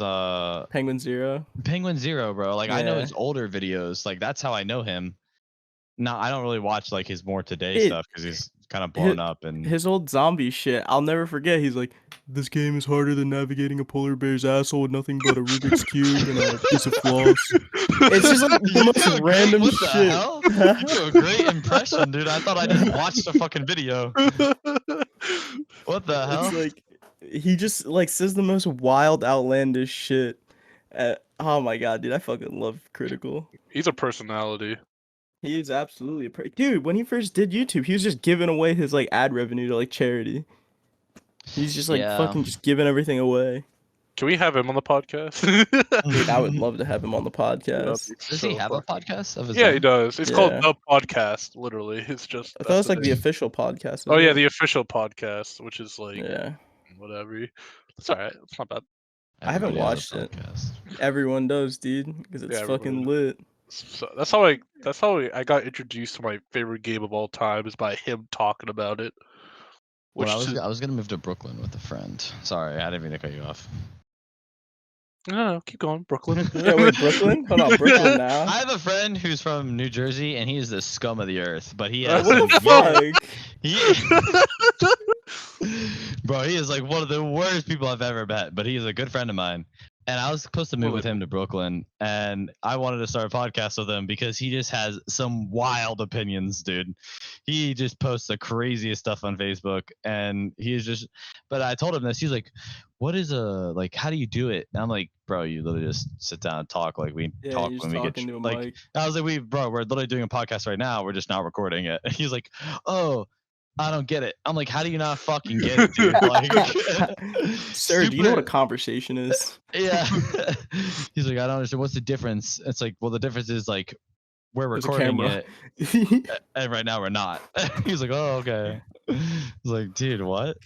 [SPEAKER 2] Penguin Zero.
[SPEAKER 3] Penguin Zero, bro. Like I know
[SPEAKER 2] Yeah.
[SPEAKER 3] his older videos. Like that's how I know him. No, I don't really watch like his more today
[SPEAKER 2] It-
[SPEAKER 3] stuff because he's kind of blown up. And
[SPEAKER 2] his old zombie shit, I'll never forget. He's like, this game is harder than navigating a polar bear's asshole with nothing but a Rubik's Cube and a piece of floss. It's just like the most random
[SPEAKER 3] what
[SPEAKER 2] shit.
[SPEAKER 3] The hell? You do a great impression, dude. I thought I just watched the fucking video. What the hell?
[SPEAKER 2] It's like, he just like says the most wild, outlandish shit. Oh my god, dude, I fucking love Critical.
[SPEAKER 5] He's a personality.
[SPEAKER 2] He is absolutely dude. When he first did YouTube, he was just giving away his like ad revenue to like charity. He's just like fucking just giving everything away.
[SPEAKER 5] Can we have him on the podcast?
[SPEAKER 2] Dude, I would love to have him on the podcast.
[SPEAKER 3] Does he have a podcast of his
[SPEAKER 5] Yeah,
[SPEAKER 3] own?
[SPEAKER 5] he does. It's called The Podcast, literally. It's just
[SPEAKER 2] I thought it was like the official podcast.
[SPEAKER 5] Oh yeah, the official podcast, which is like whatever. It's alright. It's not bad.
[SPEAKER 2] I haven't watched it. Everyone does, dude, because it's fucking lit.
[SPEAKER 5] So that's how I got introduced to my favorite game of all time is by him talking about it.
[SPEAKER 3] Well, I was gonna move to Brooklyn with a friend. Sorry, I didn't mean to cut you off.
[SPEAKER 5] No, keep going, Brooklyn.
[SPEAKER 2] Yeah, wait, Brooklyn? Hold on, Brooklyn now.
[SPEAKER 3] I have a friend who's from New Jersey, and he is the scum of the earth. But he has
[SPEAKER 2] what the fuck?
[SPEAKER 3] Bro, he is like one of the worst people I've ever met. But he is a good friend of mine. And I was supposed to move with him to Brooklyn, and I wanted to start a podcast with him because he just has some wild opinions, dude. He just posts the craziest stuff on Facebook, and he's just. But I told him this. He's like, "What is like? How do you do it?" And I'm like, "Bro, you literally just sit down and talk like we talk when we get
[SPEAKER 2] to a
[SPEAKER 3] like."
[SPEAKER 2] mic.
[SPEAKER 3] I was like, we're literally doing a podcast right now. We're just not recording it." And he's like, "Oh, I don't get it." I'm like, "How do you not fucking get it, dude?" Like,
[SPEAKER 2] sir, do you know what a conversation is?
[SPEAKER 3] Yeah. He's like, "I don't understand. What's the difference?" It's like, well, the difference is like we're
[SPEAKER 2] There's a
[SPEAKER 3] recording
[SPEAKER 2] camera.
[SPEAKER 3] it, and right now we're not. He's like, "Oh, okay." I was like, "Dude, what?"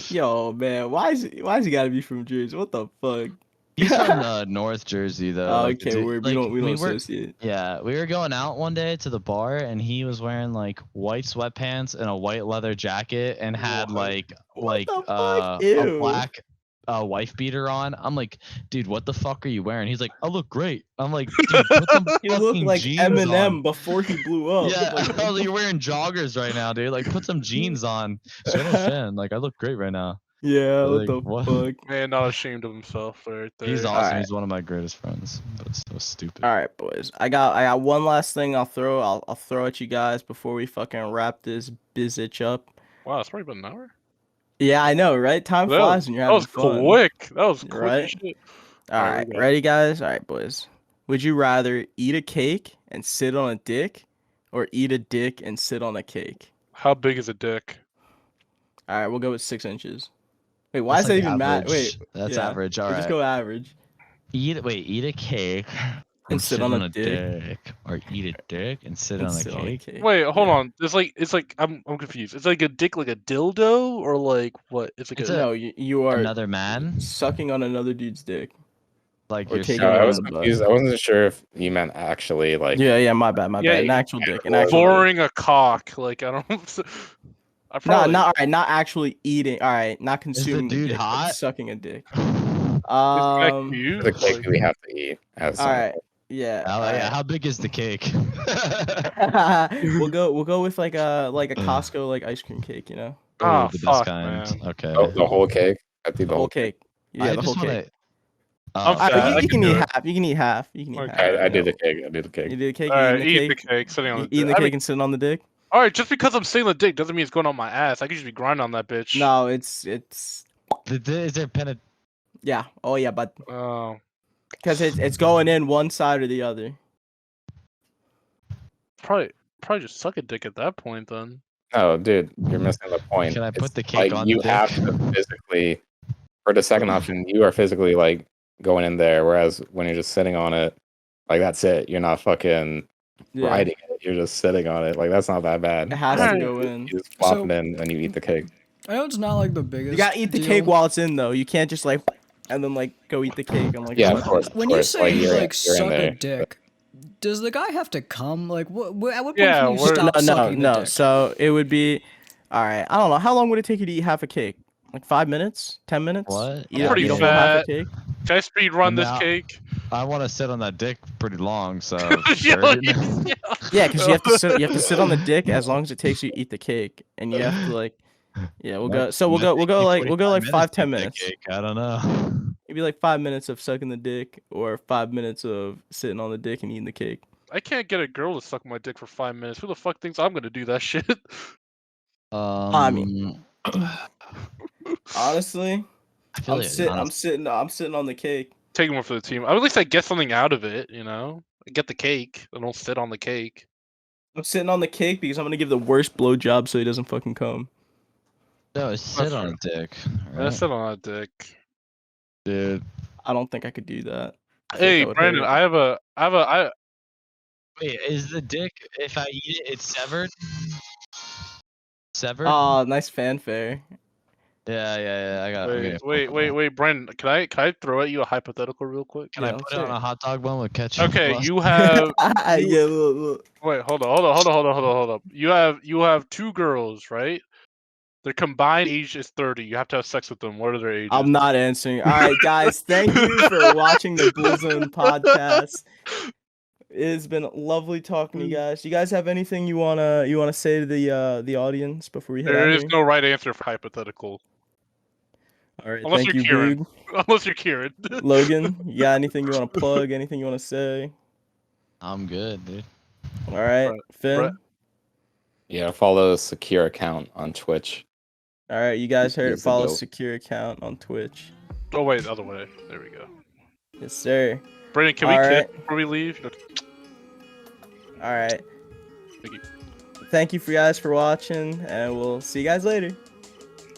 [SPEAKER 2] Yo, man, why is he gotta be from Jersey? What the fuck?
[SPEAKER 3] He's from North Jersey, though.
[SPEAKER 2] Oh,
[SPEAKER 3] like,
[SPEAKER 2] okay, we don't associate.
[SPEAKER 3] Yeah, we were going out one day to the bar, and he was wearing like white sweatpants and a white leather jacket, and had like a black wife beater on. I'm like, "Dude, what the fuck are you wearing?" He's like, "I look great." I'm like, "Dude, put some
[SPEAKER 2] You look
[SPEAKER 3] fucking
[SPEAKER 2] like
[SPEAKER 3] jeans
[SPEAKER 2] Eminem
[SPEAKER 3] on."
[SPEAKER 2] before he blew up.
[SPEAKER 3] Yeah,
[SPEAKER 2] Like,
[SPEAKER 3] I was like, "You're wearing joggers right now, dude. Like, put some jeans on." So I understand. Like, I look great right now.
[SPEAKER 2] yeah,
[SPEAKER 3] Like,
[SPEAKER 2] what the fuck?
[SPEAKER 5] Man, not ashamed of himself right there.
[SPEAKER 3] He's awesome.
[SPEAKER 2] Alright.
[SPEAKER 3] He's one of my greatest friends, but it's so stupid.
[SPEAKER 2] All right, boys. I got one last thing I'll throw at you guys before we fucking wrap this bitch up.
[SPEAKER 5] Wow, it's already been an hour.
[SPEAKER 2] Yeah, I know, right? Time flies when you're having fun.
[SPEAKER 5] That was quick. That was quick
[SPEAKER 2] Right?
[SPEAKER 5] as shit.
[SPEAKER 2] All right, ready, guys? All right, boys. Would you rather eat a cake and sit on a dick, or eat a dick and sit on a cake?
[SPEAKER 5] How big is a dick?
[SPEAKER 2] All right, we'll go with 6 inches. Wait, why
[SPEAKER 3] That's
[SPEAKER 2] is that
[SPEAKER 3] like
[SPEAKER 2] even matter?
[SPEAKER 3] average.
[SPEAKER 2] Wait,
[SPEAKER 3] That's
[SPEAKER 2] yeah,
[SPEAKER 3] average. All
[SPEAKER 2] we'll
[SPEAKER 3] right.
[SPEAKER 2] just go average.
[SPEAKER 3] Eat a cake
[SPEAKER 2] And sit on a dick.
[SPEAKER 3] or eat a dick and sit
[SPEAKER 2] And
[SPEAKER 3] on a
[SPEAKER 2] sit
[SPEAKER 3] cake.
[SPEAKER 5] Wait, hold on. It's like I'm confused. It's like a dick, like a dildo, or like what? It's like
[SPEAKER 3] It's
[SPEAKER 5] a
[SPEAKER 2] No, you are
[SPEAKER 3] Another man,
[SPEAKER 2] sucking on another dude's dick.
[SPEAKER 3] like
[SPEAKER 2] or
[SPEAKER 3] you're
[SPEAKER 2] taking
[SPEAKER 4] No,
[SPEAKER 2] it
[SPEAKER 4] I
[SPEAKER 2] on
[SPEAKER 4] was
[SPEAKER 2] the butt.
[SPEAKER 4] confused. I wasn't sure if you meant actually like.
[SPEAKER 2] Yeah, my bad.
[SPEAKER 5] Yeah,
[SPEAKER 2] An actual dick. An actual dick.
[SPEAKER 5] boring a cock. Like I don't. I
[SPEAKER 2] No,
[SPEAKER 5] probably
[SPEAKER 2] not all right. Not actually eating. All right, not consuming. a
[SPEAKER 3] dude
[SPEAKER 2] dick, but
[SPEAKER 3] hot?
[SPEAKER 2] Sucking a dick.
[SPEAKER 5] Is that cute?
[SPEAKER 4] The cake
[SPEAKER 5] Like,
[SPEAKER 4] we have to eat. At
[SPEAKER 2] All
[SPEAKER 4] some
[SPEAKER 2] right.
[SPEAKER 4] point.
[SPEAKER 2] Yeah.
[SPEAKER 3] Oh,
[SPEAKER 2] all
[SPEAKER 3] yeah.
[SPEAKER 2] right.
[SPEAKER 3] How big is the cake?
[SPEAKER 2] We'll go with like a Costco like ice cream cake. You know,
[SPEAKER 5] Ah,
[SPEAKER 3] the best
[SPEAKER 5] fuck,
[SPEAKER 3] kind.
[SPEAKER 5] man.
[SPEAKER 3] Okay.
[SPEAKER 4] The whole cake. I think
[SPEAKER 2] the whole cake. Yeah,
[SPEAKER 3] I
[SPEAKER 2] the whole
[SPEAKER 3] just
[SPEAKER 2] cake.
[SPEAKER 3] wanna-
[SPEAKER 5] I'm
[SPEAKER 2] All right,
[SPEAKER 5] fat. I
[SPEAKER 2] you
[SPEAKER 5] can
[SPEAKER 2] can eat
[SPEAKER 5] do it.
[SPEAKER 2] half. You can eat half. You can eat
[SPEAKER 5] Okay.
[SPEAKER 2] half.
[SPEAKER 4] I
[SPEAKER 2] you
[SPEAKER 4] did
[SPEAKER 2] know.
[SPEAKER 4] the cake. I did the cake.
[SPEAKER 2] You did the cake.
[SPEAKER 5] All
[SPEAKER 2] You
[SPEAKER 5] right,
[SPEAKER 2] eating the
[SPEAKER 5] eat the
[SPEAKER 2] cake.
[SPEAKER 5] cake. Sitting on the
[SPEAKER 2] Eating the
[SPEAKER 5] dick. I
[SPEAKER 2] cake
[SPEAKER 5] mean,
[SPEAKER 2] and sitting on the dick.
[SPEAKER 5] all right, just because I'm sitting on the dick doesn't mean it's going on my ass. I could just be grinding on that bitch.
[SPEAKER 2] No, it's
[SPEAKER 3] Is there
[SPEAKER 2] yeah. Oh yeah, but
[SPEAKER 5] Oh.
[SPEAKER 2] because it's going in one side or the other.
[SPEAKER 5] Probably just suck a dick at that point then.
[SPEAKER 4] No, dude, you're missing the point.
[SPEAKER 3] Can I put
[SPEAKER 4] It's
[SPEAKER 3] the cake on
[SPEAKER 4] you
[SPEAKER 3] the
[SPEAKER 4] have
[SPEAKER 3] dick?
[SPEAKER 4] to physically. For the second option, you are physically like going in there, whereas when you're just sitting on it, like that's it. You're not fucking
[SPEAKER 2] Yeah.
[SPEAKER 4] riding it. You're just sitting on it. Like that's not that bad.
[SPEAKER 2] It has
[SPEAKER 4] Like,
[SPEAKER 2] to go in.
[SPEAKER 4] You just flop
[SPEAKER 1] So-
[SPEAKER 4] it in and you eat the cake.
[SPEAKER 1] I know it's not like the biggest.
[SPEAKER 2] You gotta eat the
[SPEAKER 1] deal.
[SPEAKER 2] cake while it's in though. You can't just like and then like go eat the cake. I'm like,
[SPEAKER 4] Yeah,
[SPEAKER 2] oh,
[SPEAKER 4] of course.
[SPEAKER 1] When you say
[SPEAKER 4] you're
[SPEAKER 1] like
[SPEAKER 4] you're in
[SPEAKER 1] suck a
[SPEAKER 4] there.
[SPEAKER 1] dick, does the guy have to come? Like, at what point
[SPEAKER 5] Yeah,
[SPEAKER 1] can you
[SPEAKER 5] we're-
[SPEAKER 1] stop sucking the dick?
[SPEAKER 2] So it would be, all right. I don't know. How long would it take you to eat half a cake? Like 5 minutes, 10 minutes.
[SPEAKER 3] What?
[SPEAKER 2] Eat,
[SPEAKER 5] Pretty
[SPEAKER 2] eat a whole half a
[SPEAKER 5] fat.
[SPEAKER 2] cake.
[SPEAKER 5] Can I speed run this
[SPEAKER 3] Now-
[SPEAKER 5] cake?
[SPEAKER 3] I want to sit on that dick pretty long, so.
[SPEAKER 5] Yo,
[SPEAKER 3] 30
[SPEAKER 2] Yeah, because you have to sit on the dick as long as it takes you to eat the cake, and you have to like, yeah, we'll go. So we'll go like 5-10 minutes.
[SPEAKER 3] Cake. I don't know.
[SPEAKER 2] It'd be like 5 minutes of sucking the dick, or 5 minutes of sitting on the dick and eating the cake.
[SPEAKER 5] I can't get a girl to suck my dick for 5 minutes. Who the fuck thinks I'm gonna do that shit?
[SPEAKER 2] I mean, honestly,
[SPEAKER 3] I feel
[SPEAKER 2] I'm
[SPEAKER 3] like
[SPEAKER 2] sitting on the cake.
[SPEAKER 5] Taking one for the team. At least I get something out of it, you know? I get the cake. I don't sit on the cake.
[SPEAKER 2] I'm sitting on the cake because I'm gonna give the worst blowjob so he doesn't fucking come.
[SPEAKER 3] No, sit on a dick.
[SPEAKER 5] I
[SPEAKER 3] Right?
[SPEAKER 5] sit on that dick.
[SPEAKER 3] Dude.
[SPEAKER 2] I don't think I could do that. I think
[SPEAKER 5] Hey,
[SPEAKER 2] that would
[SPEAKER 5] Brandon,
[SPEAKER 2] hurt.
[SPEAKER 3] Wait, is the dick, if I eat it, it's severed? Severed?
[SPEAKER 2] Oh, nice fanfare.
[SPEAKER 3] Yeah. I got it.
[SPEAKER 5] Wait, Brandon, can I throw at you a hypothetical real quick?
[SPEAKER 3] Can I
[SPEAKER 2] Yeah,
[SPEAKER 3] put
[SPEAKER 2] let's
[SPEAKER 3] it on
[SPEAKER 2] hear
[SPEAKER 3] a hot dog bun with ketchup?
[SPEAKER 5] Okay,
[SPEAKER 3] sauce?
[SPEAKER 5] you have
[SPEAKER 2] Yeah, look.
[SPEAKER 5] wait, hold on. You have two girls, right? Their combined age is 30. You have to have sex with them. What are their ages?
[SPEAKER 2] I'm not answering. All right, guys, thank you for watching the Bool Zone podcast. It's been lovely talking to you guys. You guys have anything you wanna say to the audience before we head out
[SPEAKER 5] There is
[SPEAKER 2] here?
[SPEAKER 5] no right answer for hypothetical.
[SPEAKER 2] All right,
[SPEAKER 5] Unless
[SPEAKER 2] thank
[SPEAKER 5] you're
[SPEAKER 2] you,
[SPEAKER 5] Kieran.
[SPEAKER 2] Boog.
[SPEAKER 5] Unless you're Kieran.
[SPEAKER 2] Logan, you got anything you want to plug? Anything you want to say?
[SPEAKER 3] I'm good, dude.
[SPEAKER 2] All right,
[SPEAKER 5] Brett-
[SPEAKER 2] Finn.
[SPEAKER 5] Brett.
[SPEAKER 4] Yeah, follow the secure account on Twitch.
[SPEAKER 2] All right, you guys heard it.
[SPEAKER 4] He's a
[SPEAKER 2] Follow
[SPEAKER 4] dope.
[SPEAKER 2] secure account on Twitch.
[SPEAKER 5] Oh wait, the other way. There we go.
[SPEAKER 2] Yes, sir.
[SPEAKER 5] Brandon, can we
[SPEAKER 2] All
[SPEAKER 5] kiss
[SPEAKER 2] right.
[SPEAKER 5] before we leave?
[SPEAKER 2] All right.
[SPEAKER 5] Thank you.
[SPEAKER 2] Thank you for guys for watching, and we'll see you guys later.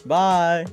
[SPEAKER 2] Bye.